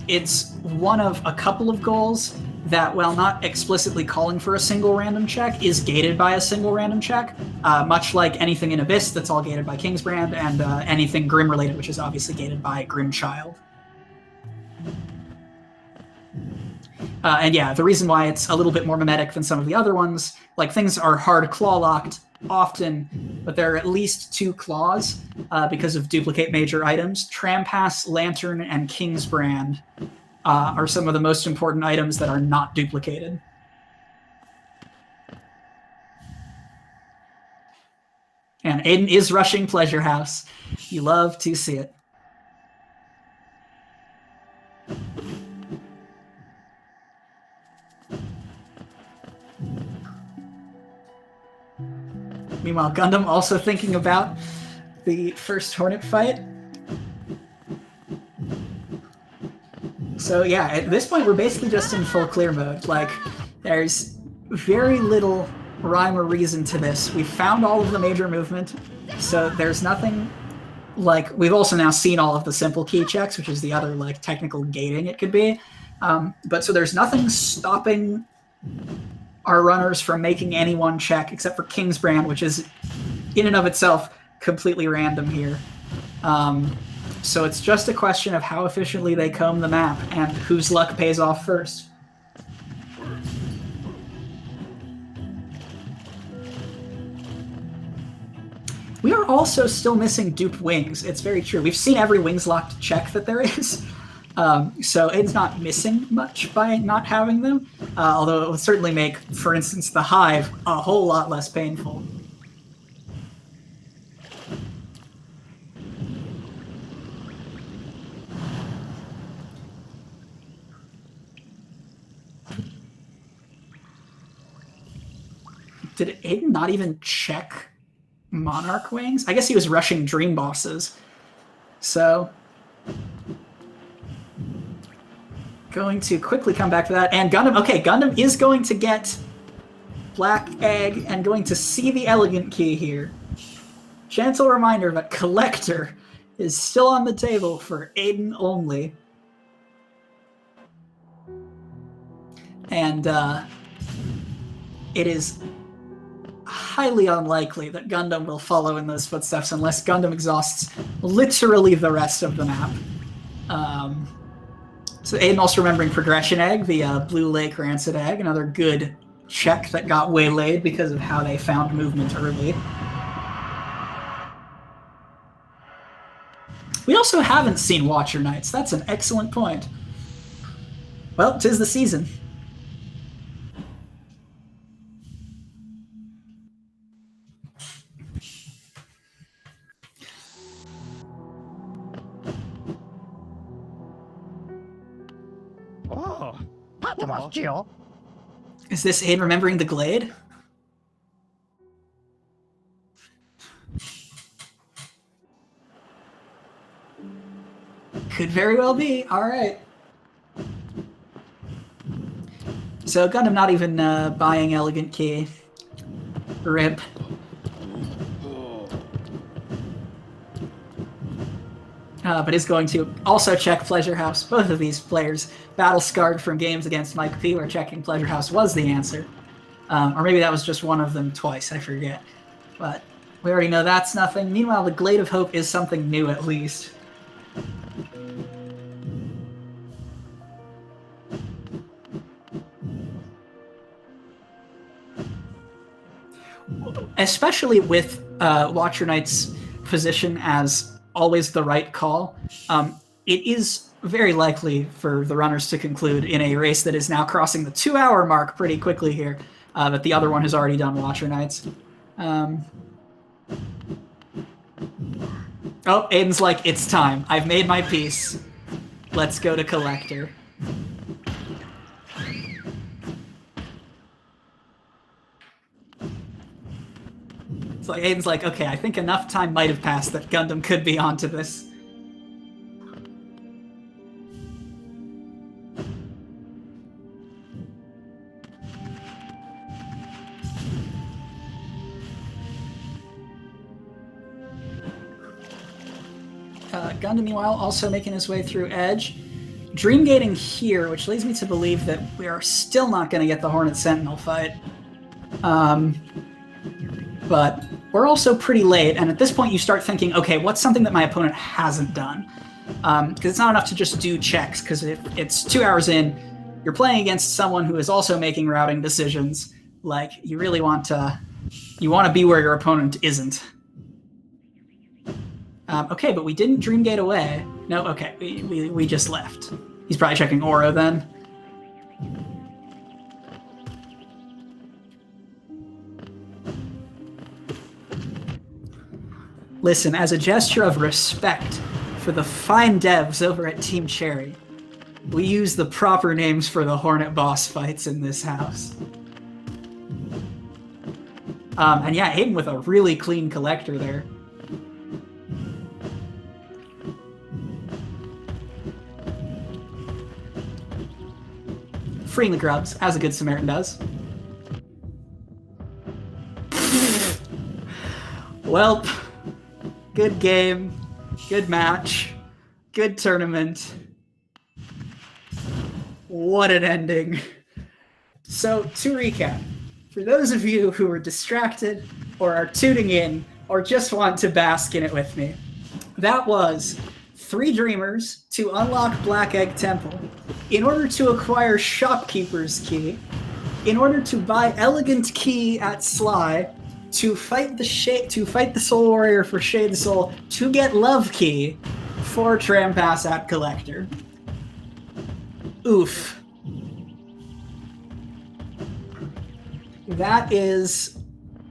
[SPEAKER 1] It's one of a couple of goals that, while not explicitly calling for a single random check, is gated by a single random check, much like anything in Abyss that's all gated by Kingsbrand, and anything Grim related, which is obviously gated by Grimchild. And yeah, the reason why it's a little bit more mimetic than some of the other ones, like things are hard claw locked often, but there are at least 2 claws because of duplicate major items. Trampass, Lantern, and Kingsbrand are some of the most important items that are not duplicated. And Adyn is rushing Pleasure House. You love to see it. Meanwhile, Gundham also thinking about the first Hornet fight. So yeah, at this point we're basically just in full clear mode. Like, there's very little rhyme or reason to this. We've found all of the major movement, so there's nothing, like, we've also now seen all of the simple key checks, which is the other, like, technical gating it could be. But so there's nothing stopping our runners from making any one check except for Kingsbrand, which is in and of itself completely random here. So it's just a question of how efficiently they comb the map and whose luck pays off first. We are also still missing duped wings. It's very true. We've seen every wings locked check that there is. So it's not missing much by not having them, although it would certainly make, for instance, the Hive a whole lot less painful. Did Adyn not even check Monarch Wings? I guess he was rushing Dream Bosses. So going to quickly come back to that. And Gundham, okay, Gundham is going to get Black Egg and going to see the Elegant Key here. Gentle reminder that Collector is still on the table for Adyn only. And it is highly unlikely that Gundham will follow in those footsteps unless Gundham exhausts literally the rest of the map. So Adyn also remembering Progression Egg, the Blue Lake Rancid Egg, another good check that got waylaid because of how they found movement early. We also haven't seen Watcher Knights. That's an excellent point. Well, 'tis the season. Is this Adyn remembering the Glade? Could very well be. All right. So Gundham not even buying Elegant Key. Rip. But is going to also check Pleasure House. Both of these players battle-scarred from games against Mike P, where checking Pleasure House was the answer. Or maybe that was just one of them twice, I forget. But we already know that's nothing. Meanwhile, the Glade of Hope is something new, at least. Especially with Watcher Knight's position as always the right call, it is very likely for the runners to conclude in a race that is now crossing the 2-hour mark pretty quickly here, that the other one has already done Watcher Knights. Oh, Adyn's like, it's time. I've made my peace. Let's go to Collector. So Adyn's like, okay, I think enough time might have passed that Gundham could be onto this. Gundham, meanwhile, also making his way through Edge. Dreamgating here, which leads me to believe that we are still not going to get the Hornet Sentinel fight. But we're also pretty late, and at this point you start thinking, okay, what's something that my opponent hasn't done? Because it's not enough to just do checks, because if it's 2 hours in, you're playing against someone who is also making routing decisions. Like, you really want to... You want to be where your opponent isn't. Okay, but we didn't Dreamgate away. No, okay, we just left. He's probably checking Aura then. Listen, as a gesture of respect for the fine devs over at Team Cherry, we use the proper names for the Hornet boss fights in this house. And yeah, Adyn with a really clean Collector there. Freeing the grubs, as a good Samaritan does. Welp. Good game. Good match. Good tournament. What an ending. So, to recap, for those of you who were distracted, or are tuning in, or just want to bask in it with me, that was 3 Dreamers to unlock Black Egg Temple, in order to acquire Shopkeeper's Key, in order to buy Elegant Key at Sly, to fight the Soul Warrior for Shade Soul, to get Love Key for Trampass at Collector. Oof. That is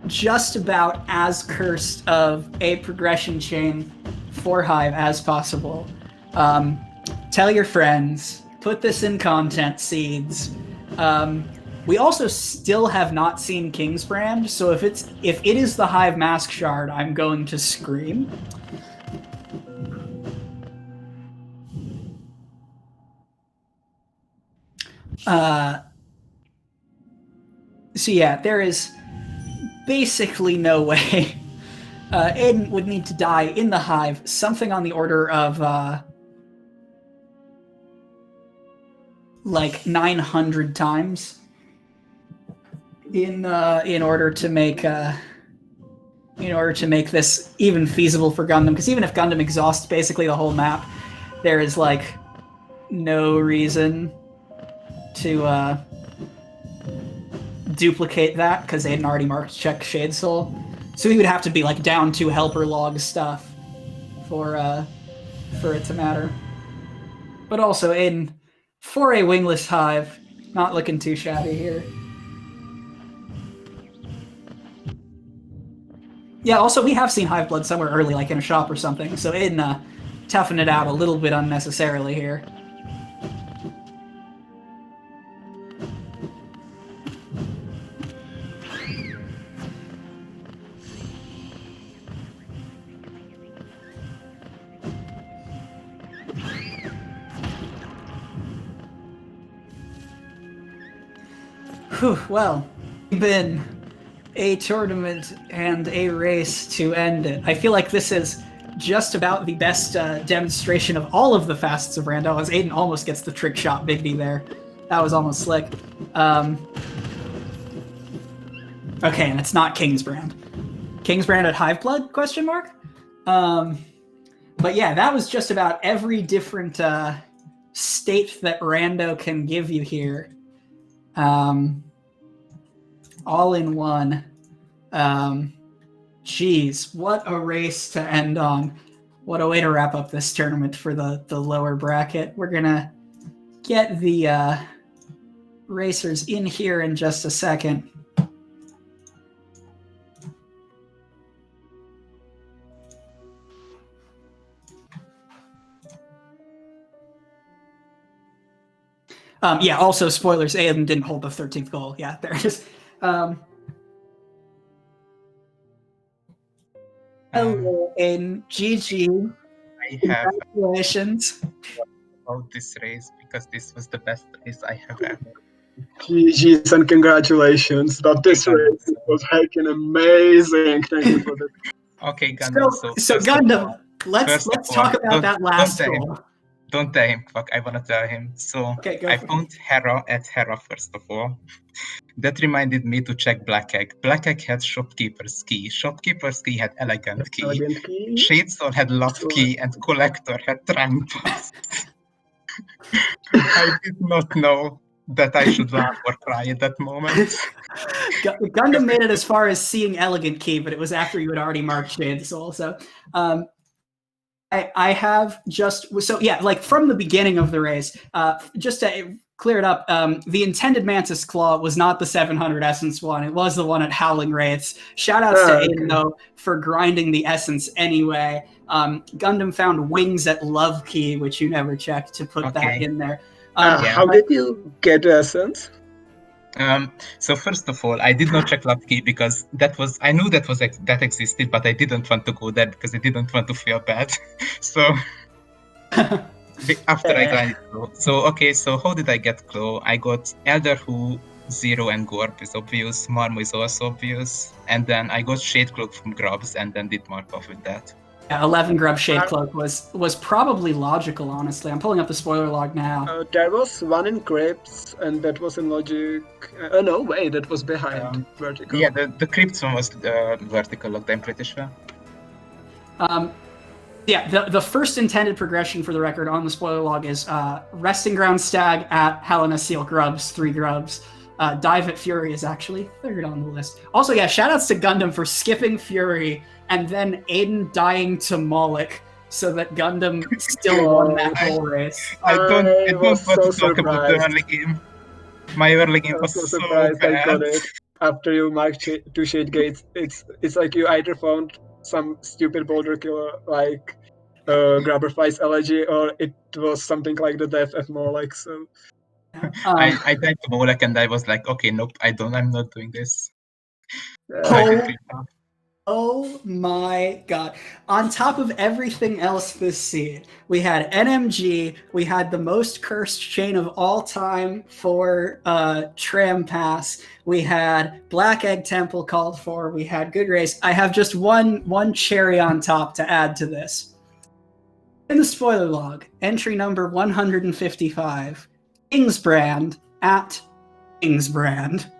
[SPEAKER 1] just about as cursed of a progression chain for Hive as possible. Tell your friends, put this in content seeds. We also still have not seen Kingsbrand, so if it is the Hive Mask Shard, I'm going to scream. So yeah, there is basically no way. Adyn would need to die in the Hive, something on the order of like 900 times in order to make this even feasible for Gundham. Because even if Gundham exhausts basically the whole map, there is like no reason to duplicate that, because Adyn already marked check Shade Soul. So he would have to be like down to helper log stuff for it to matter. But also Adyn, for a wingless Hive, not looking too shabby here. Yeah, also we have seen Hive Blood somewhere early, like in a shop or something, so Adyn toughing it out a little bit unnecessarily here. Well, been a tournament and a race to end it. I feel like this is just about the best demonstration of all of the facets of Rando, as Adyn almost gets the trick shot Big D there. That was almost slick. Okay, and it's not Kingsbrand. Kingsbrand at Hive Blood, question mark? But yeah, that was just about every different state that Rando can give you here. All in one. Geez, what a race to end on. What a way to wrap up this tournament for the lower bracket. We're gonna get the racers in here in just a second. Yeah, also spoilers, Adyn didn't hold the 13th goal. Yeah, there it is. Hello, Adyn. GG. Congratulations.
[SPEAKER 2] About this race, because this was the best race I have ever.
[SPEAKER 3] GG's and congratulations. That this race was heckin' amazing. Thank you for that.
[SPEAKER 2] Okay, Gundham.
[SPEAKER 1] So Gundham, let's talk about that last goal.
[SPEAKER 2] Don't tell him, fuck, I wanna tell him. So
[SPEAKER 1] okay,
[SPEAKER 2] I found Hera at Hera first of all. That reminded me to check Black Egg. Black Egg had Shopkeeper's Key. Shopkeeper's Key had Elegant Key. Shadestorm had Love Key, and Collector had Trampas. I did not know that I should laugh or cry at that moment.
[SPEAKER 1] Gundham made it as far as seeing Elegant Key, but it was after you had already marked Shade Soul. So I have just, so yeah, like from the beginning of the race, just to clear it up, the intended Mantis Claw was not the 700 Essence one. It was the one at Howling Wraiths. Shout outs to Adyn, though, for grinding the Essence anyway. Gundham found Wings at Love Key, which you never checked, to put that in there.
[SPEAKER 3] How did you get the Essence?
[SPEAKER 2] So first of all, I did not check Love Key because I knew that existed, but I didn't want to go there because I didn't want to feel bad. So after I grinded Claw. So how did I get Claw? I got Elder Who, Zero, and Gorp is obvious. Marmo is also obvious. And then I got Shade Cloak from Grubs and then did mark off with that.
[SPEAKER 1] Yeah, 11 Grub Shade Cloak was probably logical, honestly. I'm pulling up the spoiler log now.
[SPEAKER 3] There was one in Crypts, and that was in Logic. No, wait, that was behind Vertical.
[SPEAKER 2] Yeah, the Crypts one was Vertical locked, I'm pretty sure.
[SPEAKER 1] Yeah, the first intended progression for the record on the spoiler log is Resting Ground Stag at Helena Seal Grubs, 3 Grubs. Dive at Fury is actually third on the list. Also, yeah, shoutouts to Gundham for skipping Fury and then Adyn dying to Moloch so that Gundham still won that whole race.
[SPEAKER 2] I don't want to talk about the early game. My early game was so bad.
[SPEAKER 3] I got it. After you marked 2 Shade Gates, it's like you either found some stupid boulder killer like Grabberfly's Elegy, or it was something like the death at Moloch. So
[SPEAKER 2] I died to Moloch and I was like, okay, nope, I'm not doing this.
[SPEAKER 1] Oh my god. On top of everything else this seed, we had NMG, we had the most cursed chain of all time for Tram Pass, we had Black Egg Temple called for, we had Good Race. I have just one cherry on top to add to this. In the spoiler log, entry number 155, Kingsbrand at Kingsbrand.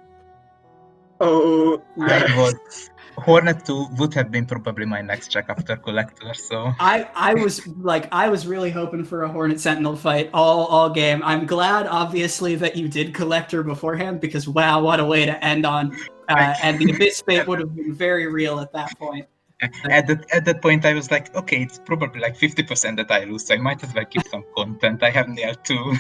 [SPEAKER 3] Oh,
[SPEAKER 2] nice. Hornet 2 would have been probably my next check after Collector, so
[SPEAKER 1] I was really hoping for a Hornet Sentinel fight all game. I'm glad, obviously, that you did Collector beforehand, because wow, what a way to end on. And the Abyss fate would have been very real at that point.
[SPEAKER 2] At that point, I was like, okay, it's probably like 50% that I lose, so I might as well keep some content. I have nailed 2.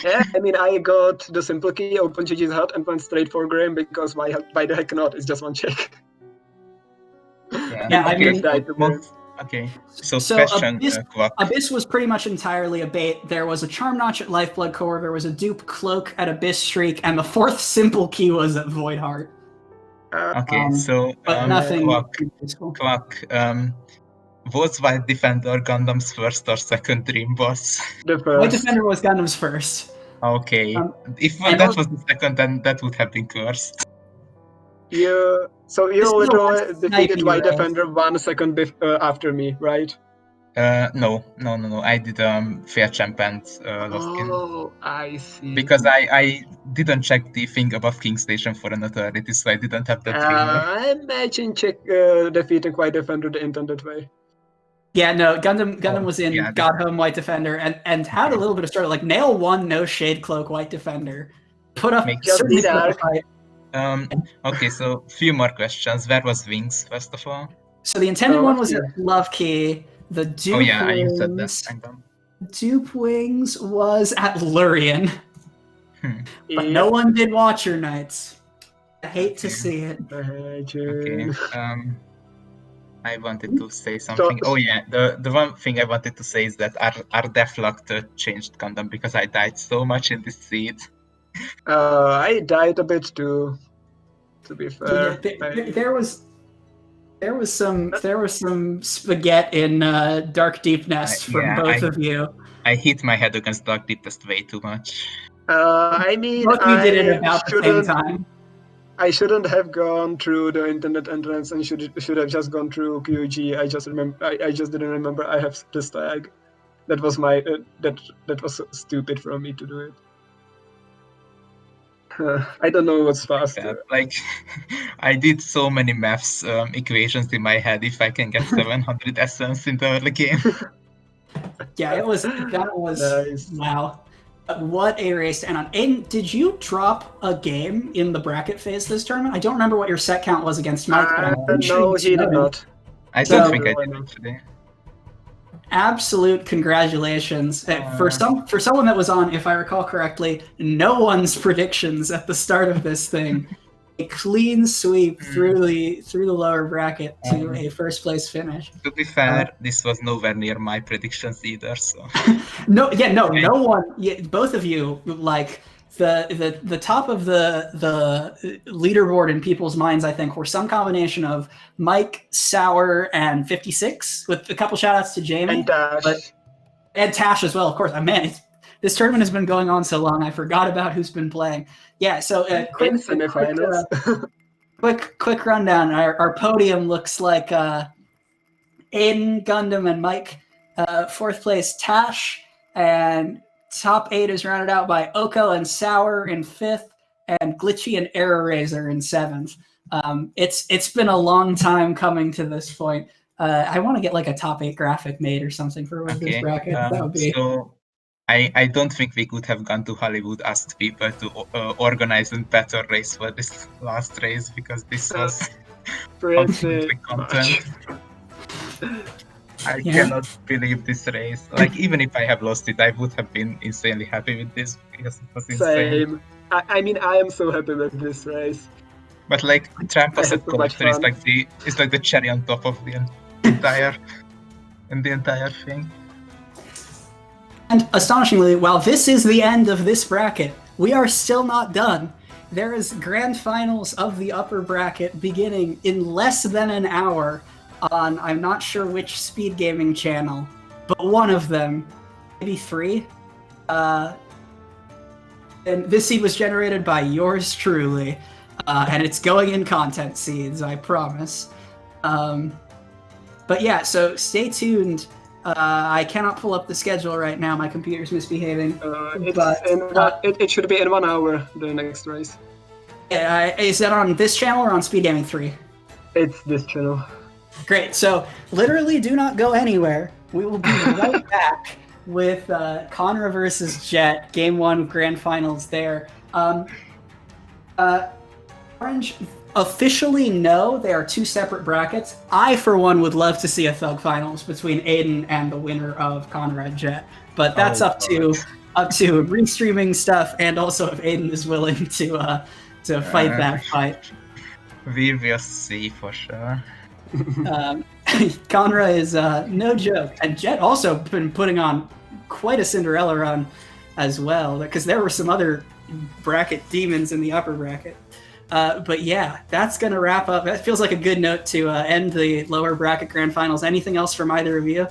[SPEAKER 3] Yeah, I mean, I got the simple key, open GG's hut, and went straight for Graham, because why the heck not? It's just one check.
[SPEAKER 2] Yeah,
[SPEAKER 1] I mean,
[SPEAKER 2] okay. So
[SPEAKER 1] question, Abyss was pretty much entirely a bait. There was a Charm Notch at Lifeblood Core, there was a dupe Cloak at Abyss Streak, and the 4th simple key was at Void Heart.
[SPEAKER 2] Okay, so
[SPEAKER 1] but nothing.
[SPEAKER 2] Clock. Was White Defender Gundam's first or second dream boss?
[SPEAKER 3] The first.
[SPEAKER 1] White Defender was Gundam's first.
[SPEAKER 2] Okay. If
[SPEAKER 1] and
[SPEAKER 2] that was the second, then that would have been cursed.
[SPEAKER 3] Yeah. So
[SPEAKER 1] This
[SPEAKER 3] you
[SPEAKER 1] is the
[SPEAKER 3] literally
[SPEAKER 1] last
[SPEAKER 3] defeated
[SPEAKER 1] sniping
[SPEAKER 3] White
[SPEAKER 1] race.
[SPEAKER 3] Defender 1 second after me, right?
[SPEAKER 2] No. I did fair champ and lost king.
[SPEAKER 3] Oh, I see.
[SPEAKER 2] Because I didn't check the thing above King Station for an authority, so I didn't have that trigger.
[SPEAKER 3] I imagine defeating White Defender the intended way.
[SPEAKER 1] Yeah, no, Gundham was in
[SPEAKER 2] yeah,
[SPEAKER 1] God Home White Defender and had a little bit of struggle. Like Nail 1 no Shade Cloak White Defender. Put up
[SPEAKER 2] Makes
[SPEAKER 3] Just
[SPEAKER 1] certainly
[SPEAKER 3] the
[SPEAKER 1] put up a
[SPEAKER 3] arc.
[SPEAKER 1] fight.
[SPEAKER 2] Okay, so few more questions. Where was Wings, first of all?
[SPEAKER 1] So the intended one was
[SPEAKER 3] Love
[SPEAKER 1] at Love Key. The Dupe
[SPEAKER 2] Oh yeah, you said that.
[SPEAKER 1] Wings.
[SPEAKER 2] I'm done.
[SPEAKER 1] Dupe Wings was at Lurien. But no one did Watcher Knights. I hate to see it.
[SPEAKER 2] Okay. I wanted to say something. Oh yeah, the one thing I wanted to say is that our Deathlock changed Gundam because I died so much in this seed.
[SPEAKER 3] I died a bit too. To be fair,
[SPEAKER 1] There was some spaghetti in Dark Deep Nest from both of you.
[SPEAKER 2] I hit my head against Dark Deep Nest way too much.
[SPEAKER 3] I mean,
[SPEAKER 1] both of you did it about the same time.
[SPEAKER 3] I shouldn't have gone through the internet entrance and should have just gone through QG. I just didn't remember I have this tag. That was my that was stupid for me to do it. I don't know what's faster.
[SPEAKER 2] Like, I did so many maths equations in my head if I can get 700 essence in the early game.
[SPEAKER 1] Yeah, that was
[SPEAKER 3] nice.
[SPEAKER 1] Wow. What a race. And Adyn, did you drop a game in the bracket phase this tournament? I don't remember what your set count was against Mike, but
[SPEAKER 3] no, he did not.
[SPEAKER 2] I don't think I did today.
[SPEAKER 1] Absolute congratulations. For someone that was on, if I recall correctly, no one's predictions at the start of this thing. A clean sweep through the lower bracket to a first place finish.
[SPEAKER 2] To be fair, this was nowhere near my predictions either. So
[SPEAKER 1] no one. Yeah, both of you, like the top of the leaderboard in people's minds, I think, were some combination of Mike, Sour, and 56, with a couple shout outs to Jamie
[SPEAKER 3] and Tash.
[SPEAKER 1] And Tash as well, of course. Man, this tournament has been going on so long, I forgot about who's been playing. Yeah, so quick rundown. Our podium looks like Adyn, Gundham, and Mike. Fourth place, Tash, and top 8 is rounded out by Oko and Sour in 5th, and Glitchy and Error Razor in 7th. It's been a long time coming to this point. I want to get like a top 8 graphic made or something for this bracket. That would be.
[SPEAKER 2] So I don't think we could have gone to Hollywood, asked people to organize a better race for this last race, because this was
[SPEAKER 3] pretty
[SPEAKER 2] content. I cannot believe this race. Like, even if I have lost it, I would have been insanely happy with this, because it was insane.
[SPEAKER 3] Same. I mean, I am so happy with this race.
[SPEAKER 2] But like, Tramposet Collector is like the cherry on top of the entire thing.
[SPEAKER 1] And astonishingly, while this is the end of this bracket, we are still not done. There is grand finals of the upper bracket beginning in less than an hour on, I'm not sure which SpeedGaming channel, but one of them, maybe 3. And this seed was generated by yours truly, and it's going in content seeds, I promise. But yeah, so stay tuned. I cannot pull up the schedule right now. My computer's misbehaving.
[SPEAKER 3] It should be in 1 hour, the next race.
[SPEAKER 1] Is that on this channel or on SpeedGaming 3?
[SPEAKER 3] It's this channel.
[SPEAKER 1] Great. So literally do not go anywhere. We will be right back with Conra versus Jet, Game 1 Grand Finals there. Orange, officially no, they are 2 separate brackets. I, for one, would love to see a Thug Finals between Adyn and the winner of Conrad Jet, but that's up to restreaming stuff, and also if Adyn is willing to fight that fight.
[SPEAKER 2] We will see for sure.
[SPEAKER 1] Conra is no joke, and Jet also been putting on quite a Cinderella run as well, because there were some other bracket demons in the upper bracket. But yeah, that's going to wrap up. That feels like a good note to end the lower bracket grand finals. Anything else from either of you?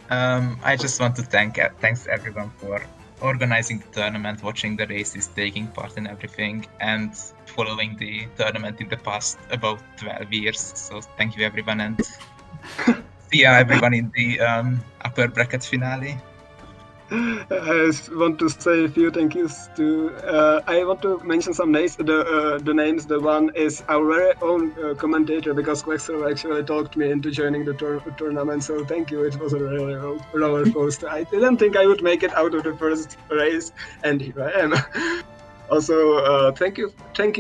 [SPEAKER 2] I just want to thanks everyone for organizing the tournament, watching the races, taking part in everything, and following the tournament in the past about 12 years. So thank you, everyone, and see ya, everyone, in the upper bracket finale.
[SPEAKER 3] I want to say a few thank yous to. I want to mention some names. The names. The one is our very own commentator, because Quexer actually talked me into joining the tournament. So thank you. It was a really roller coaster. I didn't think I would make it out of the first race, and here I am. Also, thank you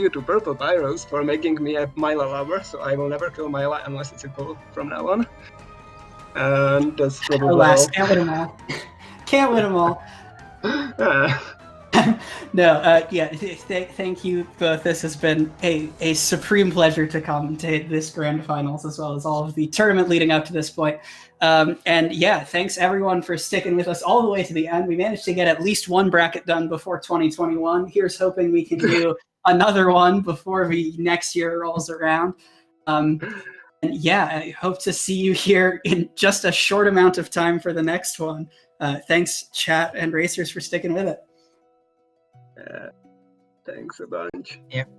[SPEAKER 3] to Purple Pyros for making me a Mila lover. So I will never kill Mila unless it's a goal from now on. And that's probably
[SPEAKER 1] Alas,
[SPEAKER 3] all.
[SPEAKER 1] can't win them all. Can't win them all. No, yeah, thank you both. This has been a supreme pleasure to commentate this Grand Finals, as well as all of the tournament leading up to this point. And yeah, thanks everyone for sticking with us all the way to the end. We managed to get at least one bracket done before 2021. Here's hoping we can do another one before the next year rolls around. And yeah, I hope to see you here in just a short amount of time for the next one. Thanks, chat and racers, for sticking with it.
[SPEAKER 3] Thanks a bunch.
[SPEAKER 2] Yep.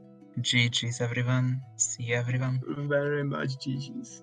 [SPEAKER 2] GG's, everyone. See you, everyone.
[SPEAKER 3] Very much GG's.